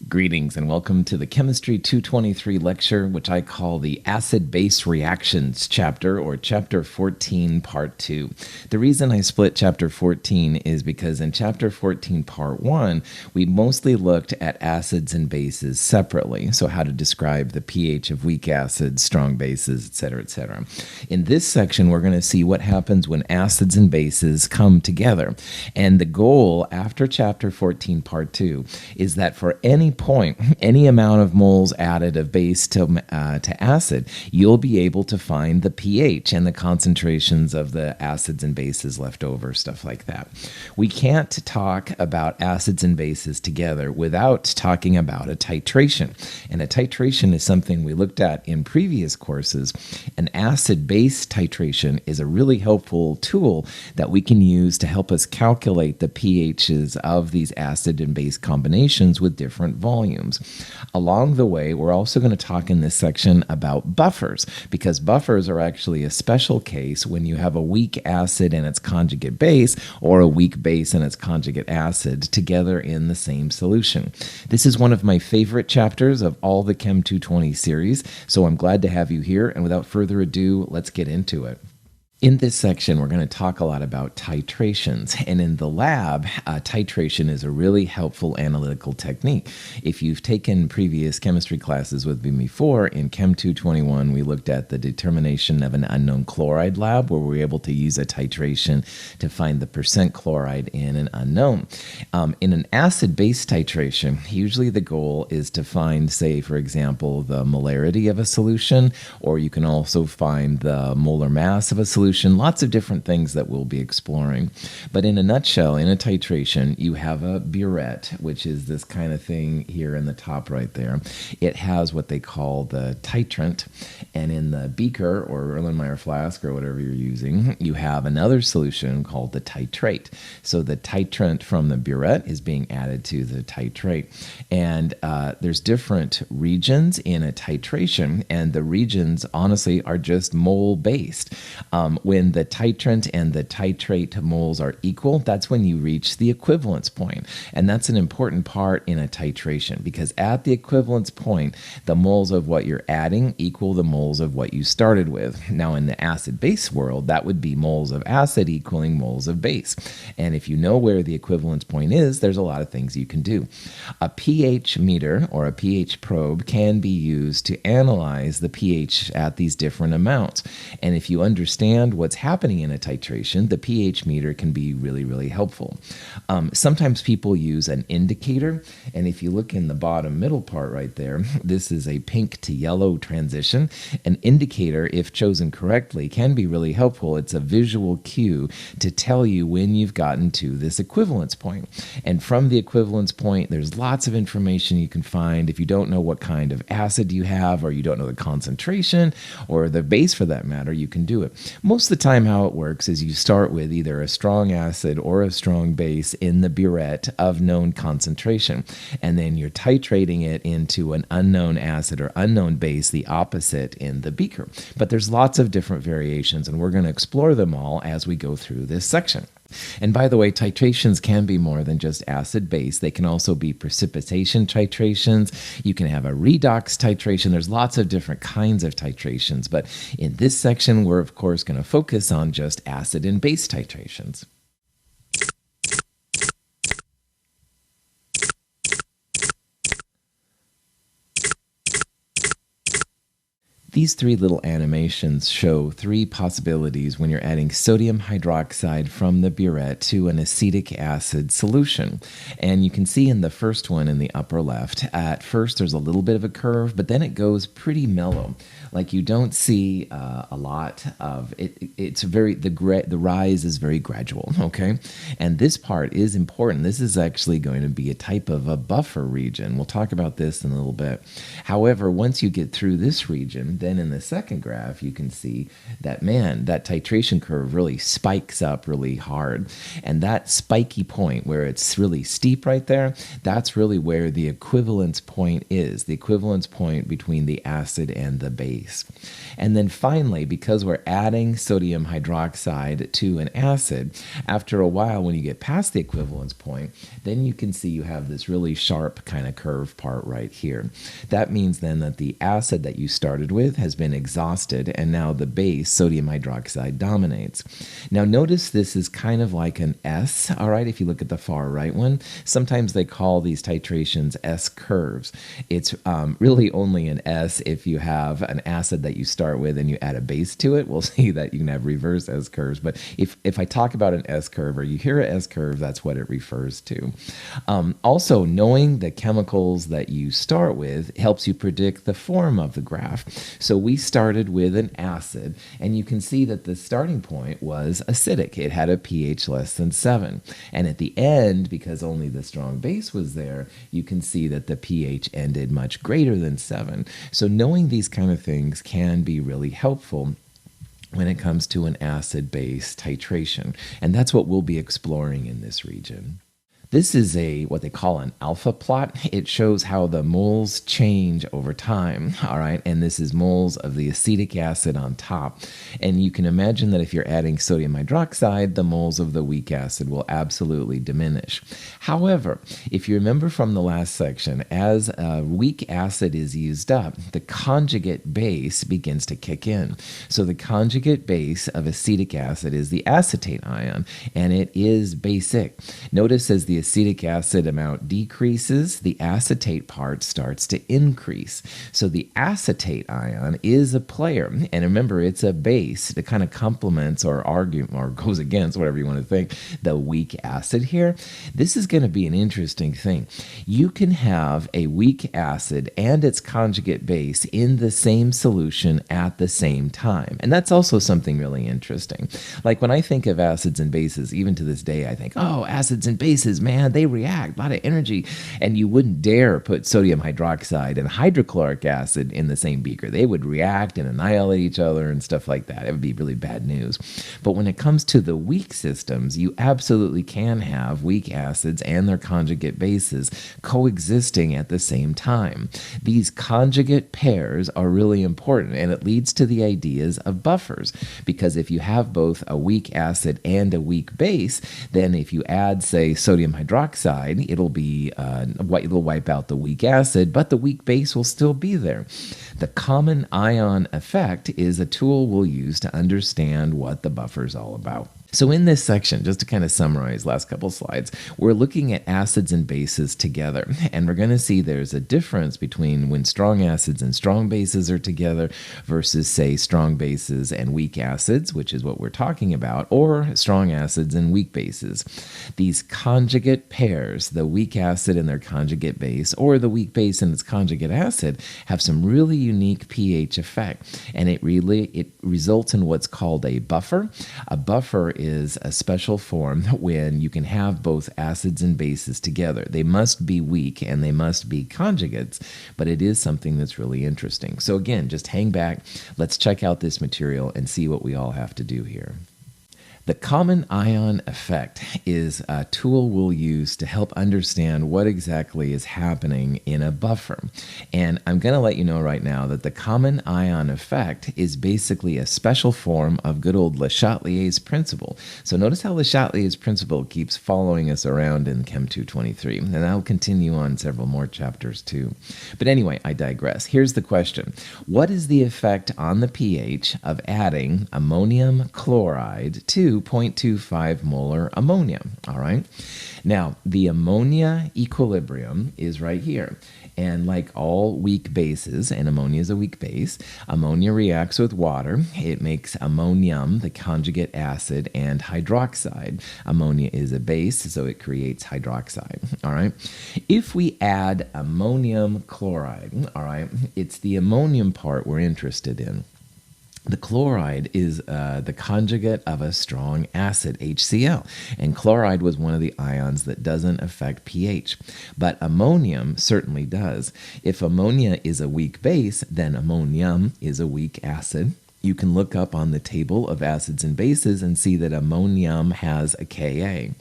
Greetings and welcome to the Chemistry 223 lecture, which I call the Acid-Base Reactions chapter, or Chapter 14, Part 2. The reason I split Chapter 14 is because in Chapter 14, Part 1, we mostly looked at acids and bases separately, so how to describe the pH of weak acids, strong bases, etc., etc. In this section, we're going to see what happens when acids and bases come together. And the goal after Chapter 14, Part 2, is that for any point, any amount of moles added of base to acid, you'll be able to find the pH and the concentrations of the acids and bases left over, stuff like that. We can't talk about acids and bases together without talking about a titration. And a titration is something we looked at in previous courses. An acid-base titration is a really helpful tool that we can use to help us calculate the pHs of these acid and base combinations with different volumes. Along the way, we're also going to talk in this section about buffers, because buffers are actually a special case when you have a weak acid and its conjugate base, or a weak base and its conjugate acid together in the same solution. This is one of my favorite chapters of all the Chem 220 series, so I'm glad to have you here, and without further ado, let's get into it. In this section, we're going to talk a lot about titrations, and in the lab, titration is a really helpful analytical technique. If you've taken previous chemistry classes with me before, in Chem 221, we looked at the determination of an unknown chloride lab, where we were able to use a titration to find the percent chloride in an unknown. In an acid-base titration, usually the goal is to find, say, for example, the molarity of a solution, or you can also find the molar mass of a solution. Lots of different things that we'll be exploring. But in a nutshell, in a titration, you have a burette, which is this kind of thing here in the top right there. It has what they call the titrant, and in the beaker or Erlenmeyer flask or whatever you're using, you have another solution called the titrate. So the titrant from the burette is being added to the titrate. And there's different regions in a titration, and the regions, honestly, are just mole-based. When the titrant and the titrate moles are equal, that's when you reach the equivalence point. And that's an important part in a titration, because at the equivalence point, the moles of what you're adding equal the moles of what you started with. Now, in the acid-base world, that would be moles of acid equaling moles of base. And if you know where the equivalence point is, there's a lot of things you can do. A pH meter or a pH probe can be used to analyze the pH at these different amounts. And if you understand what's happening in a titration, the pH meter can be really, really helpful. Sometimes people use an indicator, and if you look in the bottom middle part right there, this is a pink to yellow transition. An indicator, if chosen correctly, can be really helpful. It's a visual cue to tell you when you've gotten to this equivalence point. And from the equivalence point, there's lots of information you can find. If you don't know what kind of acid you have, or you don't know the concentration, or the base for that matter, you can do it. Most of the time how it works is you start with either a strong acid or a strong base in the burette of known concentration, and then you're titrating it into an unknown acid or unknown base, the opposite, in the beaker. But there's lots of different variations, and we're going to explore them all as we go through this section. And by the way, titrations can be more than just acid-base. They can also be precipitation titrations. You can have a redox titration. There's lots of different kinds of titrations. But in this section, we're, of course, going to focus on just acid and base titrations. These three little animations show three possibilities when you're adding sodium hydroxide from the burette to an acetic acid solution. And you can see in the first one in the upper left, at first there's a little bit of a curve, but then it goes pretty mellow. Like you don't see a lot of it. It's very, the rise is very gradual, okay? And this part is important. This is actually going to be a type of a buffer region. We'll talk about this in a little bit. However, once you get through this region, then in the second graph, you can see that, man, that titration curve really spikes up really hard. And that spiky point where it's really steep right there, that's really where the equivalence point is, the equivalence point between the acid and the base. And then finally, because we're adding sodium hydroxide to an acid, after a while, when you get past the equivalence point, then you can see you have this really sharp kind of curve part right here. That means then that the acid that you started with has been exhausted, and now the base, sodium hydroxide, dominates. Now notice this is kind of like an S, all right, if you look at the far right one. Sometimes they call these titrations S curves. It's really only an S if you have an acid that you start with and you add a base to it. We'll see that you can have reverse S curves, but if I talk about an S curve or you hear an S curve, that's what it refers to. Also, knowing the chemicals that you start with helps you predict the form of the graph. So we started with an acid, and you can see that the starting point was acidic. It had a pH less than 7. And at the end, because only the strong base was there, you can see that the pH ended much greater than 7. So knowing these kind of things can be really helpful when it comes to an acid-base titration. And that's what we'll be exploring in this region. This is what they call an alpha plot. It shows how the moles change over time, all right? And this is moles of the acetic acid on top. And you can imagine that if you're adding sodium hydroxide, the moles of the weak acid will absolutely diminish. However, if you remember from the last section, as a weak acid is used up, the conjugate base begins to kick in. So the conjugate base of acetic acid is the acetate ion, and it is basic. Notice as the acetic acid amount decreases, the acetate part starts to increase. So the acetate ion is a player. And remember, it's a base that kind of complements or goes against, whatever you want to think, the weak acid here. This is going to be an interesting thing. You can have a weak acid and its conjugate base in the same solution at the same time. And that's also something really interesting. Like when I think of acids and bases, even to this day, I think, oh, acids and bases, man, they react, a lot of energy. And you wouldn't dare put sodium hydroxide and hydrochloric acid in the same beaker. They would react and annihilate each other and stuff like that. It would be really bad news. But when it comes to the weak systems, you absolutely can have weak acids and their conjugate bases coexisting at the same time. These conjugate pairs are really important, and it leads to the ideas of buffers, because if you have both a weak acid and a weak base, then if you add, say, sodium hydroxide, it'll wipe out the weak acid, but the weak base will still be there. The common ion effect is a tool we'll use to understand what the buffer is all about. So in this section, just to kind of summarize last couple slides, we're looking at acids and bases together. And we're going to see there's a difference between when strong acids and strong bases are together versus, say, strong bases and weak acids, which is what we're talking about, or strong acids and weak bases. These conjugate pairs, the weak acid and their conjugate base, or the weak base and its conjugate acid, have some really unique pH effect. And it results in what's called a buffer. A buffer is a special form when you can have both acids and bases together. They must be weak and they must be conjugates, but it is something that's really interesting. So again, just hang back. Let's check out this material and see what we all have to do here. The common ion effect is a tool we'll use to help understand what exactly is happening in a buffer. And I'm going to let you know right now that the common ion effect is basically a special form of good old Le Chatelier's principle. So notice how Le Chatelier's principle keeps following us around in Chem 223. And I'll continue on several more chapters too. But anyway, I digress. Here's the question. What is the effect on the pH of adding ammonium chloride to 0.25 molar ammonia, all right? Now, the ammonia equilibrium is right here. And like all weak bases, and ammonia is a weak base, ammonia reacts with water. It makes ammonium, the conjugate acid, and hydroxide. Ammonia is a base, so it creates hydroxide, all right? If we add ammonium chloride, all right, it's the ammonium part we're interested in. The chloride is the conjugate of a strong acid, HCl, and chloride was one of the ions that doesn't affect pH. But ammonium certainly does. If ammonia is a weak base, then ammonium is a weak acid. You can look up on the table of acids and bases and see that ammonium has a Ka.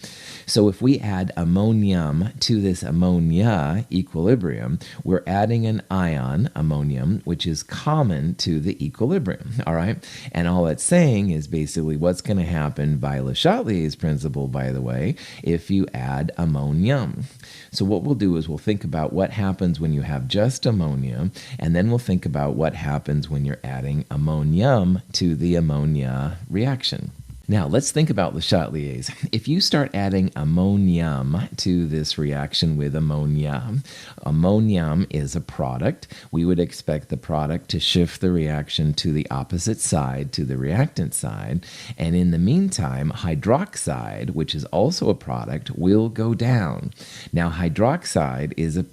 So if we add ammonium to this ammonia equilibrium, we're adding an ion, ammonium, which is common to the equilibrium, all right? And all it's saying is basically what's going to happen by Le Chatelier's principle, by the way, if you add ammonium. So what we'll do is we'll think about what happens when you have just ammonia, and then we'll think about what happens when you're adding ammonium to the ammonia reaction. Now, let's think about Le Chatelier's. If you start adding ammonium to this reaction with ammonia, ammonium is a product. We would expect the product to shift the reaction to the opposite side, to the reactant side. And in the meantime, hydroxide, which is also a product, will go down. Now, hydroxide is a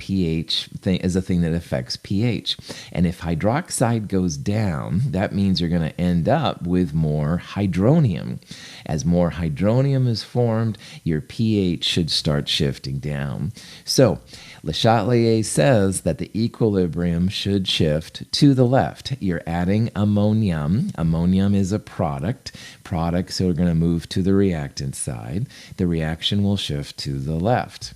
thing that affects pH. And if hydroxide goes down, that means you're going to end up with more hydronium. As more hydronium is formed, your pH should start shifting down. So, Le Chatelier says that the equilibrium should shift to the left. You're adding ammonium. Ammonium is a product. Products are going to move to the reactant side. The reaction will shift to the left.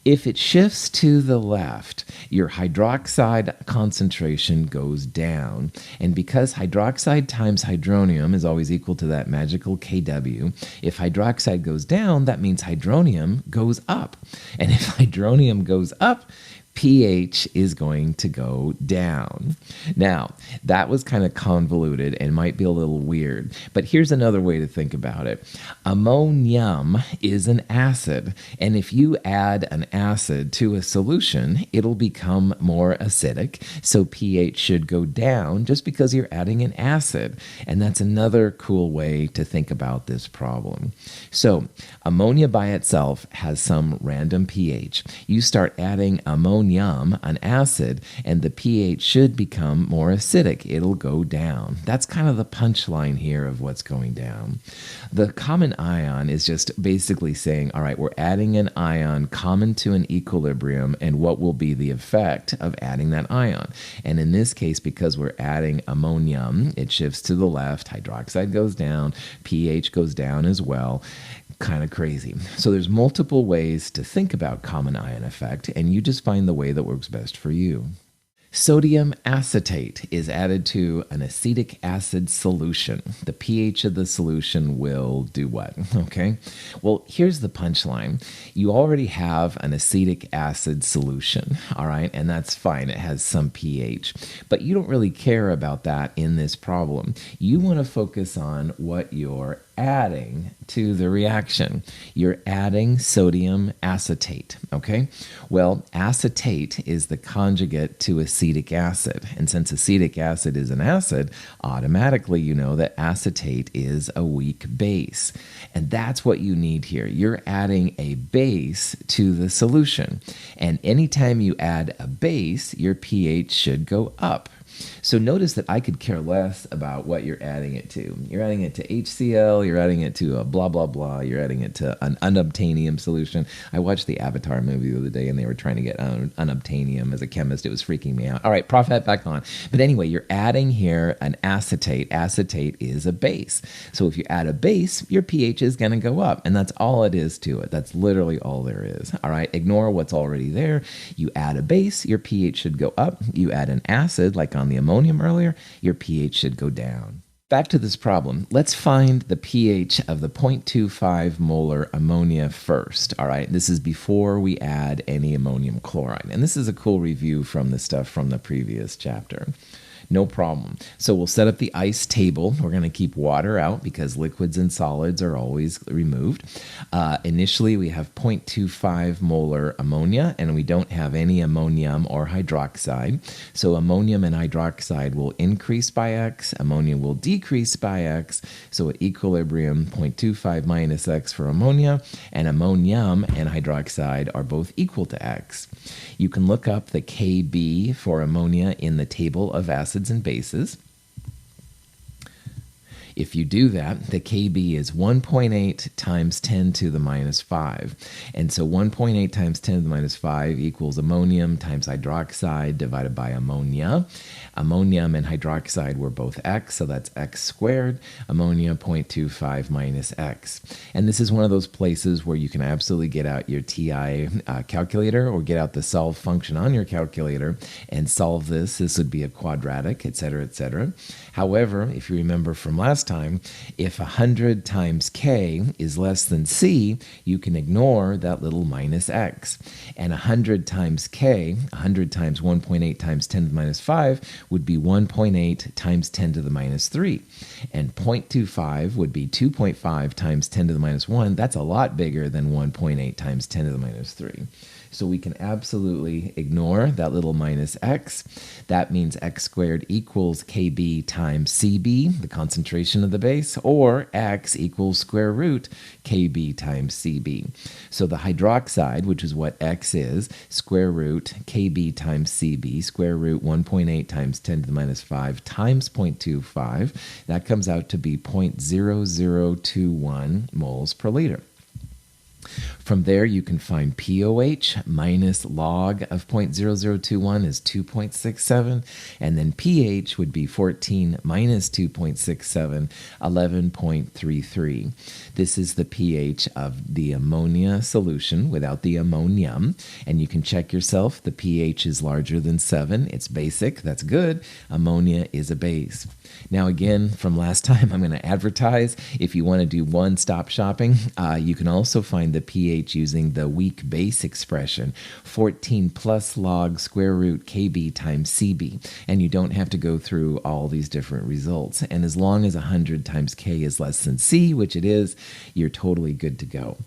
If it shifts to the left, your hydroxide concentration goes down. And because hydroxide times hydronium is always equal to that magical Kw, if hydroxide goes down, that means hydronium goes up. And if hydronium goes up, pH is going to go down. Now, that was kind of convoluted and might be a little weird, but here's another way to think about it. Ammonium is an acid, and if you add an acid to a solution, it'll become more acidic, so pH should go down just because you're adding an acid, and that's another cool way to think about this problem. So, ammonia by itself has some random pH. You start adding ammonium, an acid, and the pH should become more acidic. It'll go down. That's kind of the punchline here of what's going down. The common ion is just basically saying, all right, we're adding an ion common to an equilibrium, and what will be the effect of adding that ion? And in this case, because we're adding ammonium, it shifts to the left, hydroxide goes down, pH goes down as well. Kind of crazy. So there's multiple ways to think about common ion effect, and you just find the way that works best for you. Sodium acetate is added to an acetic acid solution. The pH of the solution will do what? Okay. Well, here's the punchline. You already have an acetic acid solution, all right? And that's fine. It has some pH. But you don't really care about that in this problem. You want to focus on what you're adding to the reaction. You're adding sodium acetate, okay? Well, acetate is the conjugate to acetic acid. And since acetic acid is an acid, automatically you know that acetate is a weak base. And that's what you need here. You're adding a base to the solution. And anytime you add a base, your pH should go up. So notice that I could care less about what you're adding it to. You're adding it to HCl, you're adding it to a blah, blah, blah, you're adding it to an unobtainium solution. I watched the Avatar movie the other day and they were trying to get unobtainium as a chemist. It was freaking me out. All right, Prophet, back on. But anyway, you're adding here an acetate. Acetate is a base. So if you add a base, your pH is going to go up. And that's all it is to it. That's literally all there is. All right, ignore what's already there. You add a base, your pH should go up. You add an acid, like on the ammonium earlier, your pH should go down. Back to this problem. Let's find the pH of the 0.25 molar ammonia first. All right, this is before we add any ammonium chloride. And this is a cool review from the stuff from the previous chapter. No problem. So we'll set up the ice table. We're going to keep water out because liquids and solids are always removed. Initially, we have 0.25 molar ammonia, and we don't have any ammonium or hydroxide. So ammonium and hydroxide will increase by X. Ammonia will decrease by X. So at equilibrium, 0.25 minus X for ammonia, and ammonium and hydroxide are both equal to X. You can look up the Kb for ammonia in the table of acids and bases. If you do that, the Kb is 1.8 times 10 to the minus 5. And so 1.8 times 10 to the minus 5 equals ammonium times hydroxide divided by ammonia. Ammonium and hydroxide were both x, so that's x squared. Ammonia 0.25 minus x. And this is one of those places where you can absolutely get out your TI calculator or get out the solve function on your calculator and solve this. This would be a quadratic, etc., etc. However, if you remember from last time, if 100 times k is less than c, you can ignore that little minus x. And 100 times k, 100 times 1.8 times 10 to the minus 5, would be 1.8 times 10 to the minus 3. And 0.25 would be 2.5 times 10 to the minus 1. That's a lot bigger than 1.8 times 10 to the minus 3. So we can absolutely ignore that little minus x. That means x squared equals Kb times Cb, the concentration of the base, or x equals square root Kb times Cb. So the hydroxide, which is what x is, square root Kb times Cb, square root 1.8 times 10 to the minus 5 times 0.25, that comes out to be 0.0021 moles per liter. From there, you can find pOH minus log of 0.0021 is 2.67, and then pH would be 14 minus 2.67, 11.33. This is the pH of the ammonia solution without the ammonium, and you can check yourself. The pH is larger than 7. It's basic. That's good. Ammonia is a base. Now, again, from last time, I'm going to advertise. If you want to do one-stop shopping, you can also find the pH using the weak base expression, 14 plus log square root Kb times Cb. And you don't have to go through all these different results. And as long as 100 times K is less than C, which it is, you're totally good to go.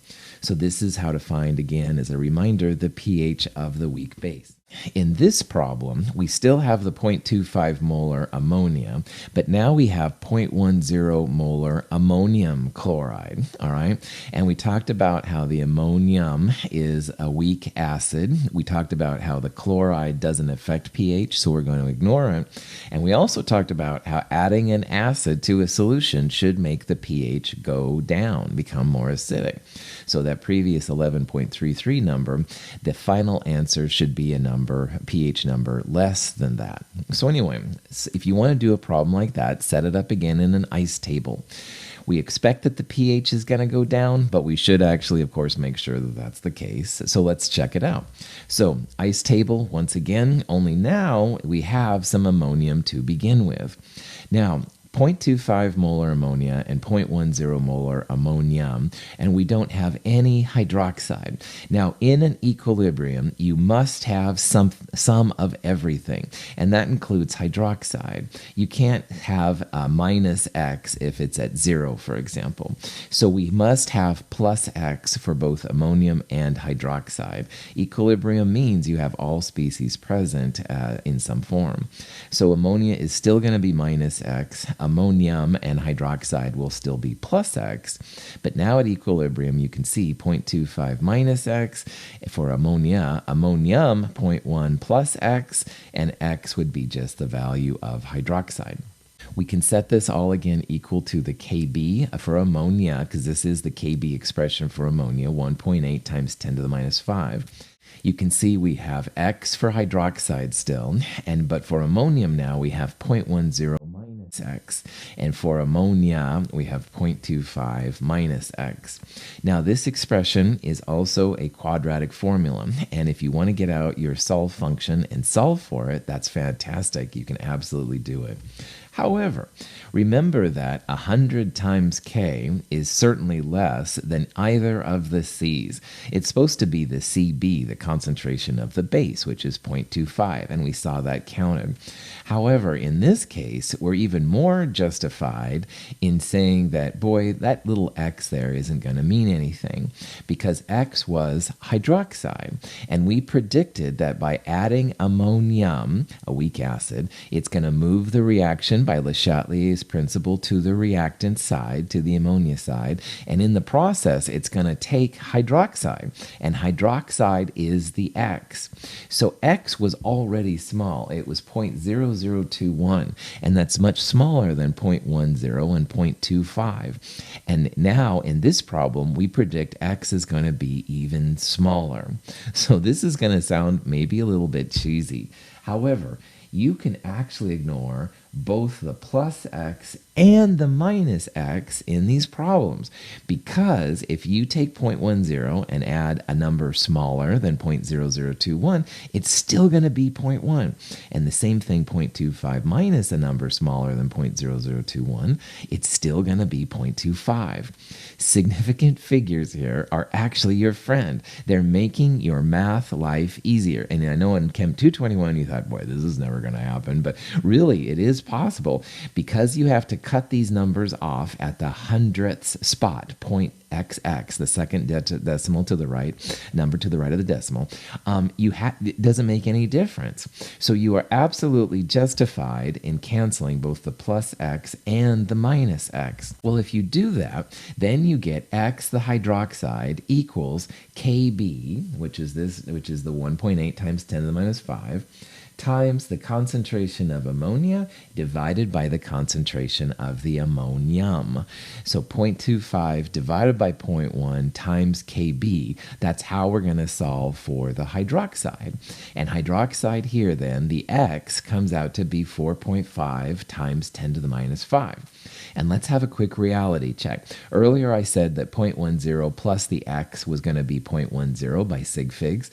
So this is how to find, again, as a reminder, the pH of the weak base. In this problem, we still have the 0.25 molar ammonia, but now we have 0.10 molar ammonium chloride, all right? And we talked about how the ammonium is a weak acid. We talked about how the chloride doesn't affect pH, so we're going to ignore it. And we also talked about how adding an acid to a solution should make the pH go down, become more acidic. So that previous 11.33 number, the final answer should be a pH number less than that. So anyway, if you want to do a problem like that, set it up again in an ice table. We expect that the pH is going to go down, but we should actually, of course, make sure that that's the case. So let's check it out. So ice table, once again, only now we have some ammonium to begin with. Now, 0.25 molar ammonia and 0.10 molar ammonium, and we don't have any hydroxide. Now, in an equilibrium, you must have some of everything, and that includes hydroxide. You can't have minus X if it's at 0, for example. So we must have plus X for both ammonium and hydroxide. Equilibrium means you have all species present in some form. So ammonia is still going to be minus X. Ammonium and hydroxide will still be plus X, but now at equilibrium you can see 0.25 minus X for ammonia, ammonium 0.1 plus X, and X would be just the value of hydroxide. We can set this all again equal to the Kb for ammonia, because this is the Kb expression for ammonia, 1.8 times 10 to the minus 5. You can see we have X for hydroxide still, but for ammonium now we have 0.10 minus X, and for ammonia we have 0.25 minus X. Now this expression is also a quadratic formula, and if you want to get out your solve function and solve for it, that's fantastic. You can absolutely do it. However, remember that 100 times K is certainly less than either of the C's. It's supposed to be the Cb, the concentration of the base, which is 0.25, and we saw that counted. However, in this case, we're even more justified in saying that, boy, that little X there isn't going to mean anything, because X was hydroxide, and we predicted that by adding ammonium, a weak acid, it's going to move the reaction by Le Chatelier's principle to the reactant side, to the ammonia side. And in the process, it's going to take hydroxide. And hydroxide is the X. So X was already small. It was 0.0021. And that's much smaller than 0.10 and 0.25. And now in this problem, we predict X is going to be even smaller. So this is going to sound maybe a little bit cheesy. However, you can actually ignore both the plus X and the minus X in these problems, because if you take 0.10 and add a number smaller than 0.0021, it's still going to be 0.1. And the same thing, 0.25 minus a number smaller than 0.0021, it's still going to be 0.25. Significant figures here are actually your friend. They're making your math life easier. And I know in Chem 221 you thought, boy, this is never going to happen, but really it is possible, because you have to cut these numbers off at the hundredths spot, point XX, the second decimal to the right, number to the right of the decimal. It doesn't make any difference. So you are absolutely justified in canceling both the plus X and the minus X. Well, if you do that, then you get X, the hydroxide, equals Kb, which is the 1.8 times 10 to the minus 5, times the concentration of ammonia divided by the concentration of the ammonium. So 0.25 divided by 0.1 times Kb, that's how we're going to solve for the hydroxide. And hydroxide here then, the X comes out to be 4.5 times 10 to the minus 5. And let's have a quick reality check. Earlier I said that 0.10 plus the X was going to be 0.10 by sig figs.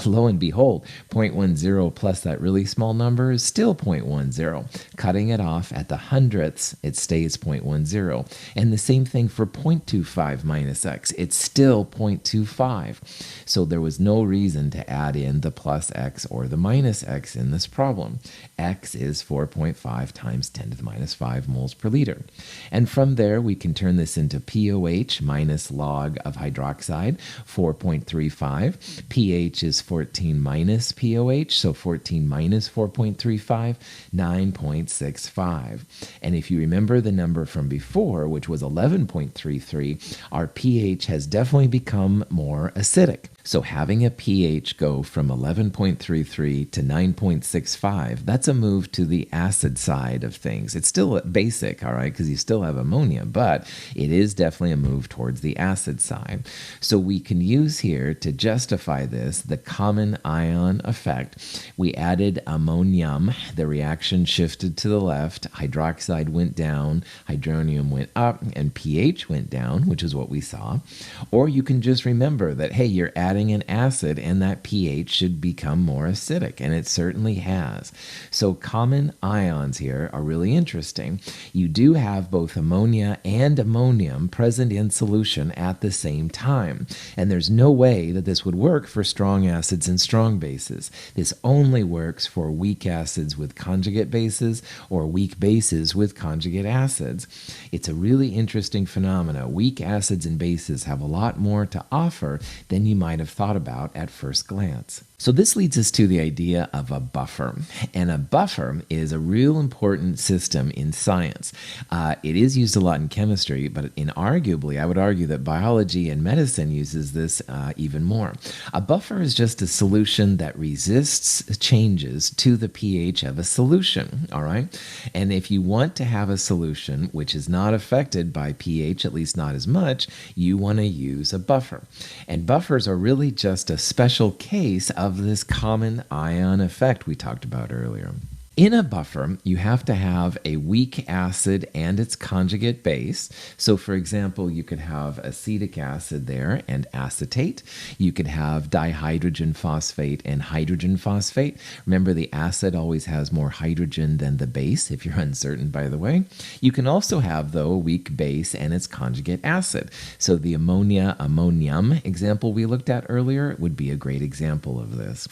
Lo and behold, 0.10 plus that really small number is still 0.10. Cutting it off at the hundredths, it stays 0.10. And the same thing for 0.25 minus X. It's still 0.25. So there was no reason to add in the plus X or the minus X in this problem. X is 4.5 times 10 to the minus 5 moles per liter. And from there, we can turn this into pOH minus log of hydroxide, 4.35. pH is 14 minus pOH, so 14 minus 4.35, 9.65. And if you remember the number from before, which was 11.33, our pH has definitely become more acidic. So having a pH go from 11.33 to 9.65, that's a move to the acid side of things. It's still basic, all right, because you still have ammonia, but it is definitely a move towards the acid side. So we can use here to justify this, the common ion effect. We added ammonium, the reaction shifted to the left, hydroxide went down, hydronium went up, and pH went down, which is what we saw. Or you can just remember that, hey, you're adding an acid and that pH should become more acidic, and it certainly has. So common ions here are really interesting. You do have both ammonia and ammonium present in solution at the same time, and there's no way that this would work for strong acids and strong bases. This only works for weak acids with conjugate bases or weak bases with conjugate acids. It's a really interesting phenomena. Weak acids and bases have a lot more to offer than you might have thought about at first glance. So this leads us to the idea of a buffer. And a buffer is a real important system in science. It is used a lot in chemistry, but arguably, I would argue that biology and medicine uses this even more. A buffer is just a solution that resists changes to the pH of a solution, all right? And if you want to have a solution which is not affected by pH, at least not as much, you want to use a buffer. And buffers are really just a special case of this common ion effect we talked about earlier. In a buffer, you have to have a weak acid and its conjugate base. So, for example, you could have acetic acid there and acetate. You could have dihydrogen phosphate and hydrogen phosphate. Remember, the acid always has more hydrogen than the base, if you're uncertain, by the way. You can also have, though, a weak base and its conjugate acid. So the ammonium example we looked at earlier would be a great example of this.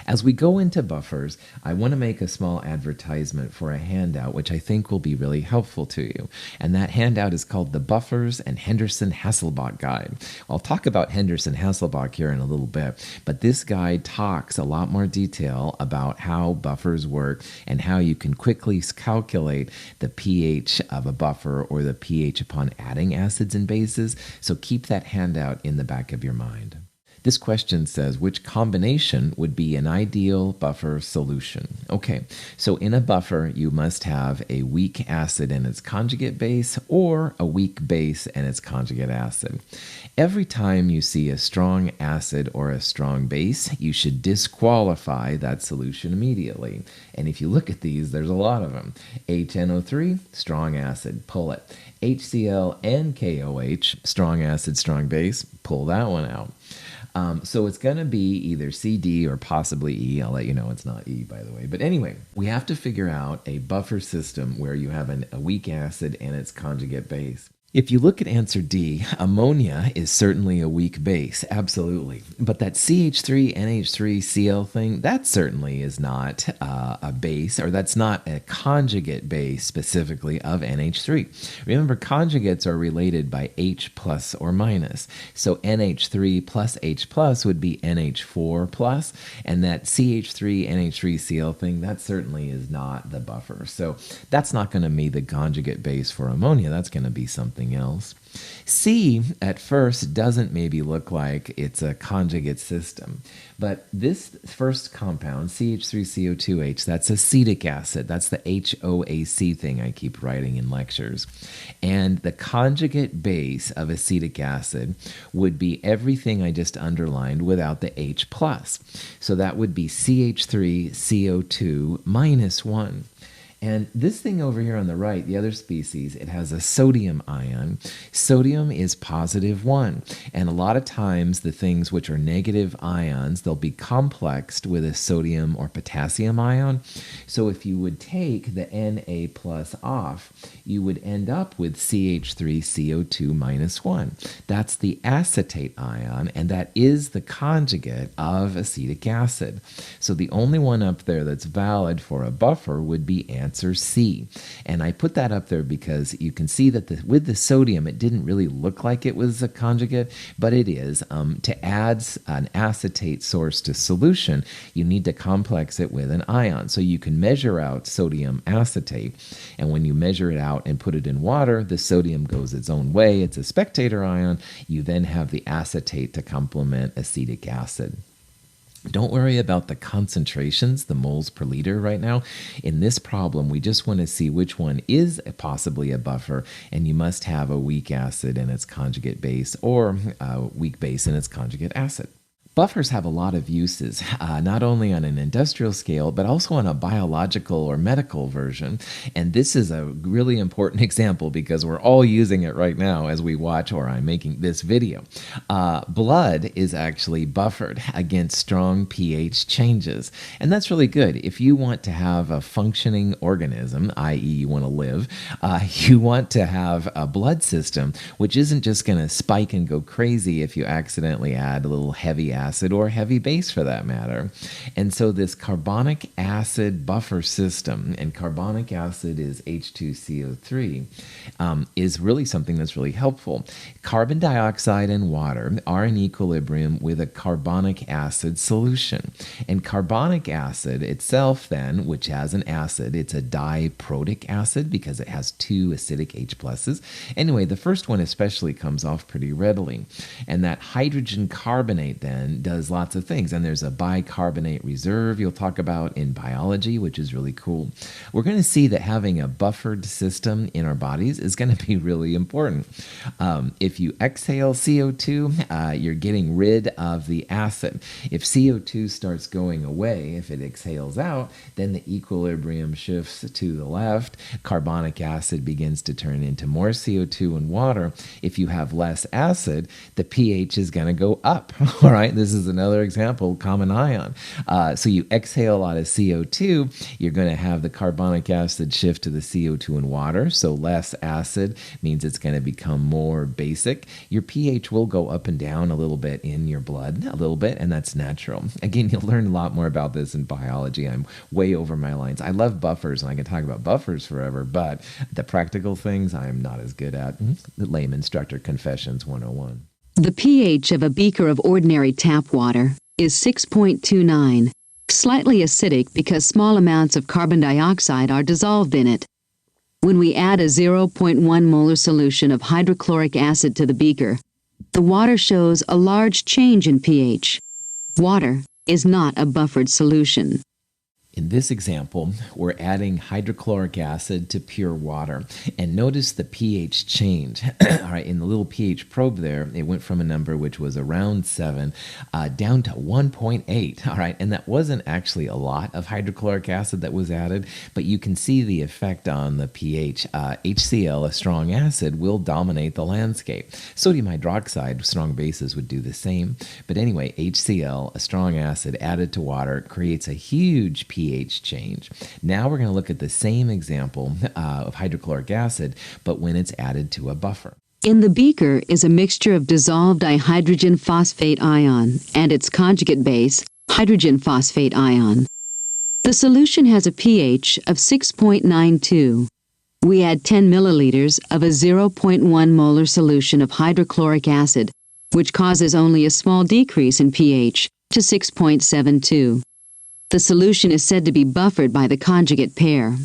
As we go into buffers, I want to make a small advertisement for a handout, which I think will be really helpful to you. And that handout is called the Buffers and Henderson-Hasselbalch Guide. I'll talk about Henderson-Hasselbalch here in a little bit, but this guide talks a lot more detail about how buffers work and how you can quickly calculate the pH of a buffer or the pH upon adding acids and bases. So keep that handout in the back of your mind. This question says, which combination would be an ideal buffer solution? Okay, so in a buffer, you must have a weak acid and its conjugate base or a weak base and its conjugate acid. Every time you see a strong acid or a strong base, you should disqualify that solution immediately. And if you look at these, there's a lot of them. HNO3, strong acid, pull it. HCl and KOH, strong acid, strong base, pull that one out. So it's going to be either C, D, or possibly E. I'll let you know it's not E, by the way. But anyway, we have to figure out a buffer system where you have a weak acid and its conjugate base. If you look at answer D, ammonia is certainly a weak base, absolutely. But that CH3NH3Cl thing, that certainly is not a base, or that's not a conjugate base specifically of NH3. Remember, conjugates are related by H plus or minus. So NH3 plus H plus would be NH4 plus, and that CH3NH3Cl thing, that certainly is not the buffer. So that's not going to be the conjugate base for ammonia. That's going to be something else. C at first doesn't maybe look like it's a conjugate system, but this first compound, CH3CO2H, that's acetic acid. That's the HOAC thing I keep writing in lectures. And the conjugate base of acetic acid would be everything I just underlined without the H plus. So that would be CH3CO2 minus 1. And this thing over here on the right, the other species, it has a sodium ion. Sodium is positive 1. And a lot of times the things which are negative ions, they'll be complexed with a sodium or potassium ion. So if you would take the Na plus off, you would end up with CH3CO2 minus 1. That's the acetate ion, and that is the conjugate of acetic acid. So the only one up there that's valid for a buffer would be answer C. And I put that up there because you can see that with the sodium, it didn't really look like it was a conjugate, but it is. To add an acetate source to solution, you need to complex it with an ion. So you can measure out sodium acetate, and when you measure it out and put it in water, the sodium goes its own way. It's a spectator ion. You then have the acetate to complement acetic acid. Don't worry about the concentrations, the moles per liter right now. In this problem, we just want to see which one is possibly a buffer, and you must have a weak acid and its conjugate base, or a weak base and its conjugate acid. Buffers have a lot of uses, not only on an industrial scale, but also on a biological or medical version. And this is a really important example because we're all using it right now as we watch or I'm making this video. Blood is actually buffered against strong pH changes. And that's really good. If you want to have a functioning organism, i.e. you want to live, you want to have a blood system which isn't just going to spike and go crazy if you accidentally add a little heavy acid or heavy base for that matter. And so this carbonic acid buffer system, and carbonic acid is H2CO3, is really something that's really helpful. Carbon dioxide and water are in equilibrium with a carbonic acid solution. And carbonic acid itself then, which has an acid, it's a diprotic acid because it has two acidic H pluses. Anyway, the first one especially comes off pretty readily. And that hydrogen carbonate then does lots of things. And there's a bicarbonate reserve you'll talk about in biology, which is really cool. We're going to see that having a buffered system in our bodies is going to be really important. If you exhale CO2, you're getting rid of the acid. If CO2 starts going away, if it exhales out, then the equilibrium shifts to the left. Carbonic acid begins to turn into more CO2 and water. If you have less acid, the pH is going to go up, all right? This is another example, common ion. So you exhale a lot of CO2, you're going to have the carbonic acid shift to the CO2 in water, so less acid means it's going to become more basic. Your pH will go up and down a little bit in your blood, a little bit, and that's natural. Again, you'll learn a lot more about this in biology. I'm way over my lines. I love buffers, and I can talk about buffers forever, but the practical things I am not as good at. The Lame Instructor Confessions 101. The pH of a beaker of ordinary tap water is 6.29, slightly acidic because small amounts of carbon dioxide are dissolved in it. When we add a 0.1 molar solution of hydrochloric acid to the beaker, the water shows a large change in pH. Water is not a buffered solution. In this example, we're adding hydrochloric acid to pure water. And notice the pH change. All right, in the little pH probe there, it went from a number which was around 7 down to 1.8. All right, and that wasn't actually a lot of hydrochloric acid that was added, but you can see the effect on the pH. HCl, a strong acid, will dominate the landscape. Sodium hydroxide, strong bases, would do the same. But anyway, HCl, a strong acid added to water, creates a huge pH change. Now we're going to look at the same example of hydrochloric acid, but when it's added to a buffer. In the beaker is a mixture of dissolved dihydrogen phosphate ion and its conjugate base, hydrogen phosphate ion. The solution has a pH of 6.92. We add 10 milliliters of a 0.1 molar solution of hydrochloric acid, which causes only a small decrease in pH to 6.72. The solution is said to be buffered by the conjugate pair.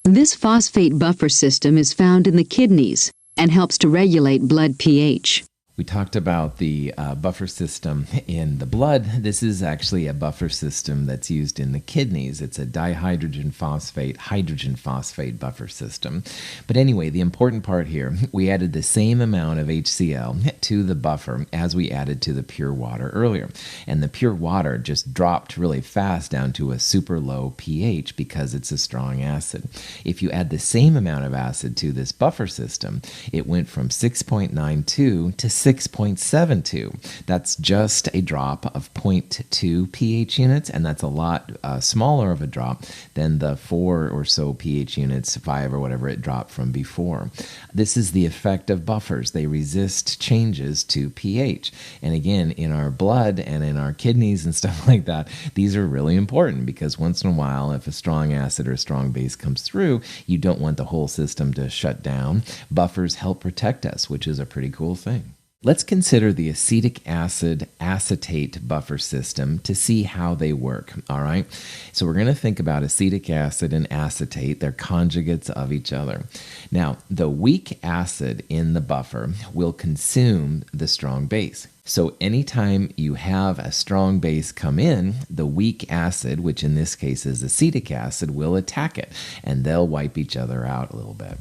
This phosphate buffer system is found in the kidneys and helps to regulate blood pH. We talked about the buffer system in the blood. This is actually a buffer system that's used in the kidneys. It's a dihydrogen phosphate, hydrogen phosphate buffer system. But anyway, the important part here, we added the same amount of HCl to the buffer as we added to the pure water earlier. And the pure water just dropped really fast down to a super low pH because it's a strong acid. If you add the same amount of acid to this buffer system, it went from 6.92 to 6.72. That's just a drop of 0.2 pH units, and that's a lot smaller of a drop than the 4 or so pH units, 5 or whatever it dropped from before. This is the effect of buffers. They resist changes to pH. And again, in our blood and in our kidneys and stuff like that, these are really important because once in a while, if a strong acid or a strong base comes through, you don't want the whole system to shut down. Buffers help protect us, which is a pretty cool thing. Let's consider the acetic acid acetate buffer system to see how they work, all right? So we're going to think about acetic acid and acetate. They're conjugates of each other. Now, the weak acid in the buffer will consume the strong base. So anytime you have a strong base come in, the weak acid, which in this case is acetic acid, will attack it, and they'll wipe each other out a little bit.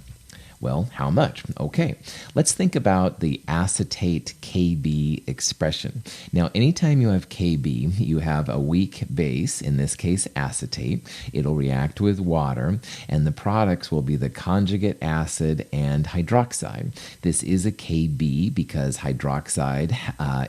Well, how much? Okay, let's think about the acetate Kb expression. Now, anytime you have Kb, you have a weak base, in this case acetate. It'll react with water, and the products will be the conjugate acid and hydroxide. This is a Kb because hydroxide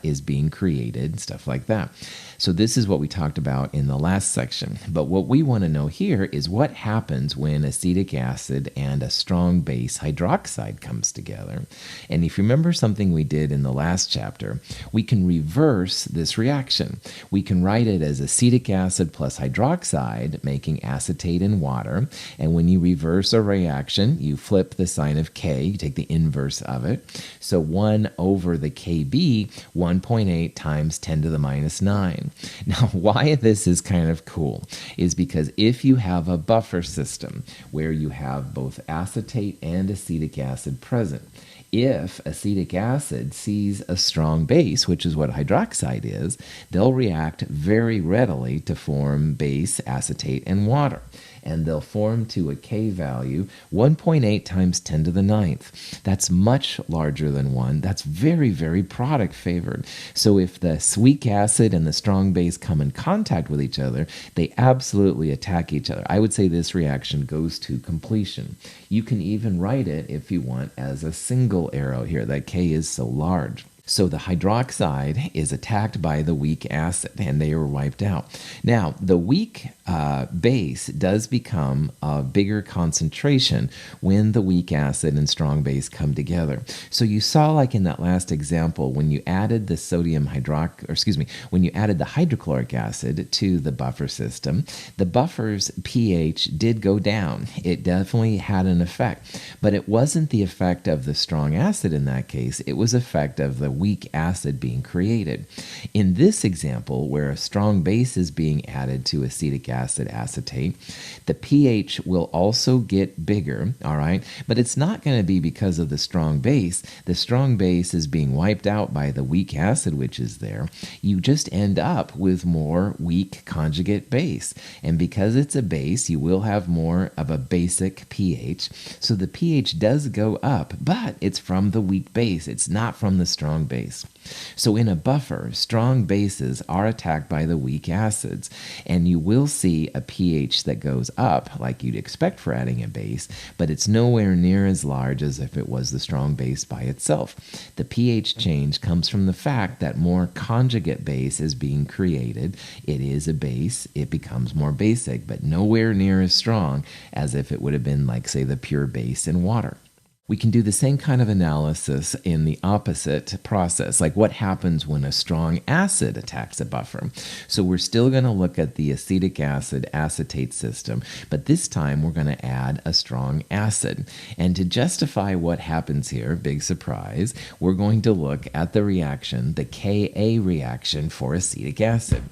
is being created, stuff like that. So this is what we talked about in the last section. But what we want to know here is what happens when acetic acid and a strong base hydroxide comes together. And if you remember something we did in the last chapter, we can reverse this reaction. We can write it as acetic acid plus hydroxide, making acetate and water. And when you reverse a reaction, you flip the sign of K, you take the inverse of it. So 1 over the Kb, 1.8 times 10 to the minus 9. Now, why this is kind of cool is because if you have a buffer system where you have both acetate and acetic acid present, if acetic acid sees a strong base, which is what hydroxide is, they'll react very readily to form base, acetate, and water. And they'll form to a K value 1.8 times 10 to the ninth. That's much larger than 1. That's very, very product favored. So if the weak acid and the strong base come in contact with each other, they absolutely attack each other. I would say this reaction goes to completion. You can even write it, if you want, as a single arrow here. That K is so large. So the hydroxide is attacked by the weak acid, and they are wiped out. Now, the weak base does become a bigger concentration when the weak acid and strong base come together. So you saw, like in that last example, when you added the when you added the hydrochloric acid to the buffer system, the buffer's pH did go down. It definitely had an effect, but it wasn't the effect of the strong acid in that case. It was the effect of the weak acid being created. In this example, where a strong base is being added to acetic acid acetate, the pH will also get bigger, all right? But it's not going to be because of the strong base. The strong base is being wiped out by the weak acid, which is there. You just end up with more weak conjugate base. And because it's a base, you will have more of a basic pH. So the pH does go up, but it's from the weak base. It's not from the strong base. So in a buffer, strong bases are attacked by the weak acids, and you will see a pH that goes up like you'd expect for adding a base, but it's nowhere near as large as if it was the strong base by itself. The pH change comes from the fact that more conjugate base is being created. It is a base, it becomes more basic, but nowhere near as strong as if it would have been like, say, the pure base in water. We can do the same kind of analysis in the opposite process, like what happens when a strong acid attacks a buffer. So we're still going to look at the acetic acid acetate system, but this time we're going to add a strong acid. And to justify what happens here, big surprise, we're going to look at the reaction, the Ka reaction for acetic acid.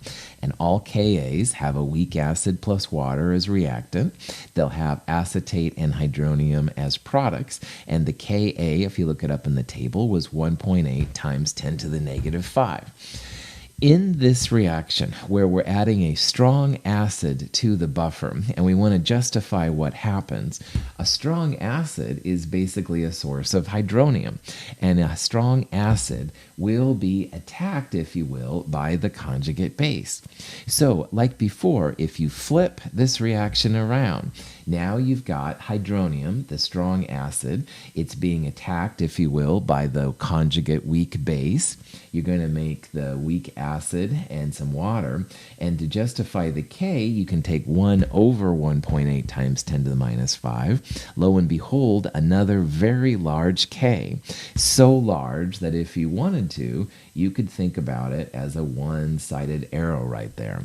And all Kas have a weak acid plus water as reactant. They'll have acetate and hydronium as products. And the Ka, if you look it up in the table, was 1.8 times 10 to the negative 5. In this reaction, where we're adding a strong acid to the buffer, and we want to justify what happens, a strong acid is basically a source of hydronium, and a strong acid will be attacked, if you will, by the conjugate base. So, like before, if you flip this reaction around, now you've got hydronium, the strong acid. It's being attacked, if you will, by the conjugate weak base. You're going to make the weak acid and some water. And to justify the K, you can take 1 over 1.8 times 10 to the minus 5. Lo and behold, another very large K. So large that if you wanted to, you could think about it as a one-sided arrow right there.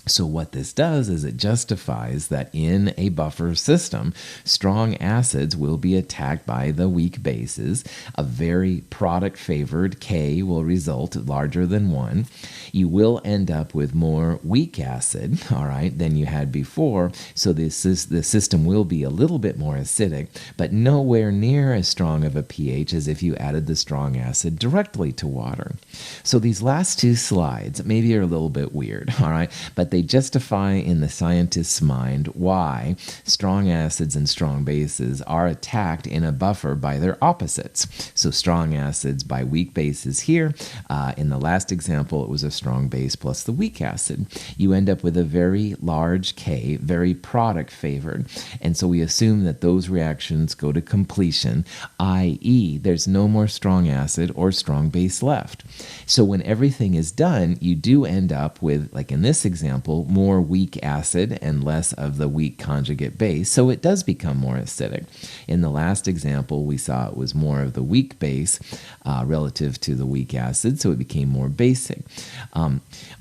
So what this does is it justifies that in a buffer system, strong acids will be attacked by the weak bases. A very product-favored K will result larger than 1. You will end up with more weak acid, all right, than you had before. So the system will be a little bit more acidic, but nowhere near as strong of a pH as if you added the strong acid directly to water. So these last two slides maybe are a little bit weird, all right, but they justify in the scientist's mind why strong acids and strong bases are attacked in a buffer by their opposites. So strong acids by weak bases here. In the last example, it was a strong base plus the weak acid. You end up with a very large K, very product favored. And so we assume that those reactions go to completion, i.e. there's no more strong acid or strong base left. So when everything is done, you do end up with, like in this example, more weak acid and less of the weak conjugate base, so it does become more acidic. In the last example, we saw it was more of the weak base relative to the weak acid, so it became more basic.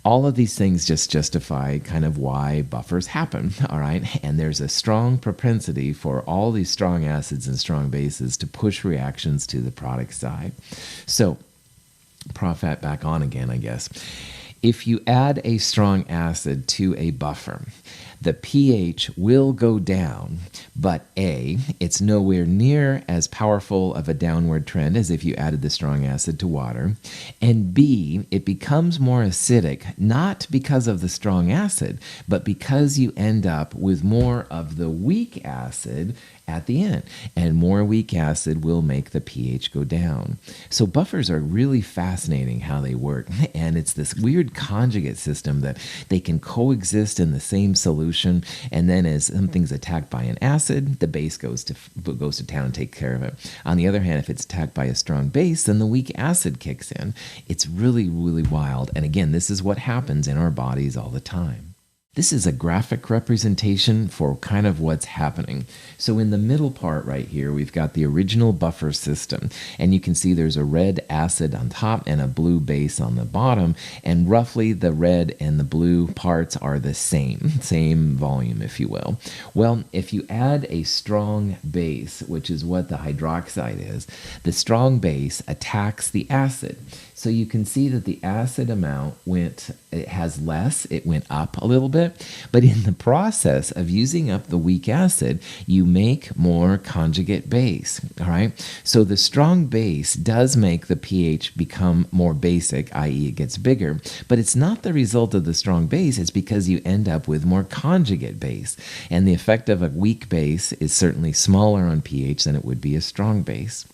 All of these things just justify kind of why buffers happen, all right? And there's a strong propensity for all these strong acids and strong bases to push reactions to the product side. So, Profat back on again, I guess. If you add a strong acid to a buffer, the pH will go down, but A, it's nowhere near as powerful of a downward trend as if you added the strong acid to water, and B, it becomes more acidic, not because of the strong acid, but because you end up with more of the weak acid at the end, and more weak acid will make the pH go down. So buffers are really fascinating how they work, and it's this weird weird conjugate system that they can coexist in the same solution, and then as something's attacked by an acid, the base goes to town and takes care of it. On the other hand, if it's attacked by a strong base, then the weak acid kicks in. It's really, really wild. And again, this is what happens in our bodies all the time. This is a graphic representation for kind of what's happening. So in the middle part right here, we've got the original buffer system. And you can see there's a red acid on top and a blue base on the bottom. And roughly the red and the blue parts are the same volume, if you will. Well, if you add a strong base, which is what the hydroxide is, the strong base attacks the acid. So you can see that the acid amount went up a little bit, but in the process of using up the weak acid, you make more conjugate base, all right? So the strong base does make the pH become more basic, i.e. it gets bigger, but it's not the result of the strong base, it's because you end up with more conjugate base. And the effect of a weak base is certainly smaller on pH than it would be a strong base.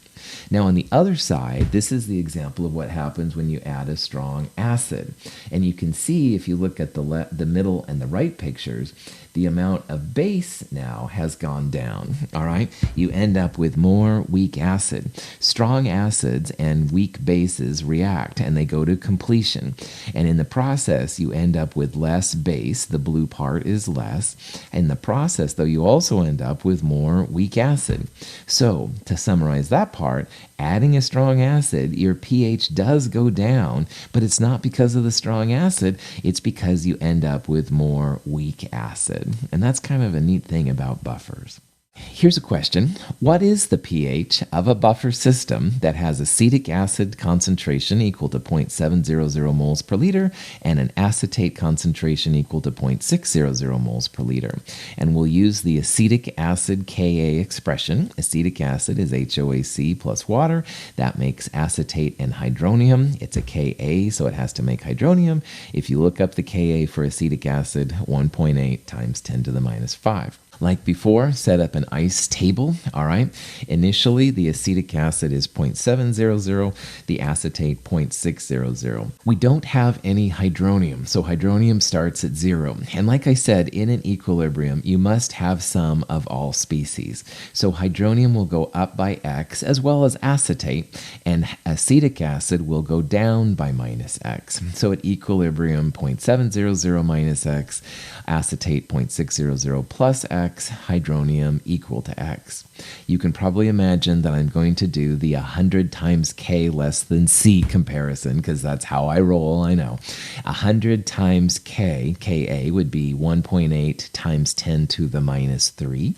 Now on the other side, this is the example of what happens when you add a strong acid. And you can see, if you look at the middle and the right pictures, the amount of base now has gone down, all right? You end up with more weak acid. Strong acids and weak bases react, and they go to completion. And in the process, you end up with less base. The blue part is less. In the process, though, you also end up with more weak acid. So, to summarize that part, adding a strong acid, your pH does go down, but it's not because of the strong acid, it's because you end up with more weak acid. And that's kind of a neat thing about buffers. Here's a question. What is the pH of a buffer system that has acetic acid concentration equal to 0.700 moles per liter and an acetate concentration equal to 0.600 moles per liter? And we'll use the acetic acid Ka expression. Acetic acid is HOAC plus water. That makes acetate and hydronium. It's a Ka, so it has to make hydronium. If you look up the Ka for acetic acid, 1.8 times 10 to the minus 5. Like before, set up an ice table, all right? Initially, the acetic acid is 0.700, the acetate 0.600. We don't have any hydronium, so hydronium starts at 0. And like I said, in an equilibrium, you must have some of all species. So hydronium will go up by X as well as acetate, and acetic acid will go down by minus X. So at equilibrium, 0.700 minus X, acetate 0.600 plus X, hydronium equal to X. You can probably imagine that I'm going to do the 100 times K less than C comparison, because that's how I roll, I know. 100 times K, Ka, would be 1.8 times 10 to the minus 3.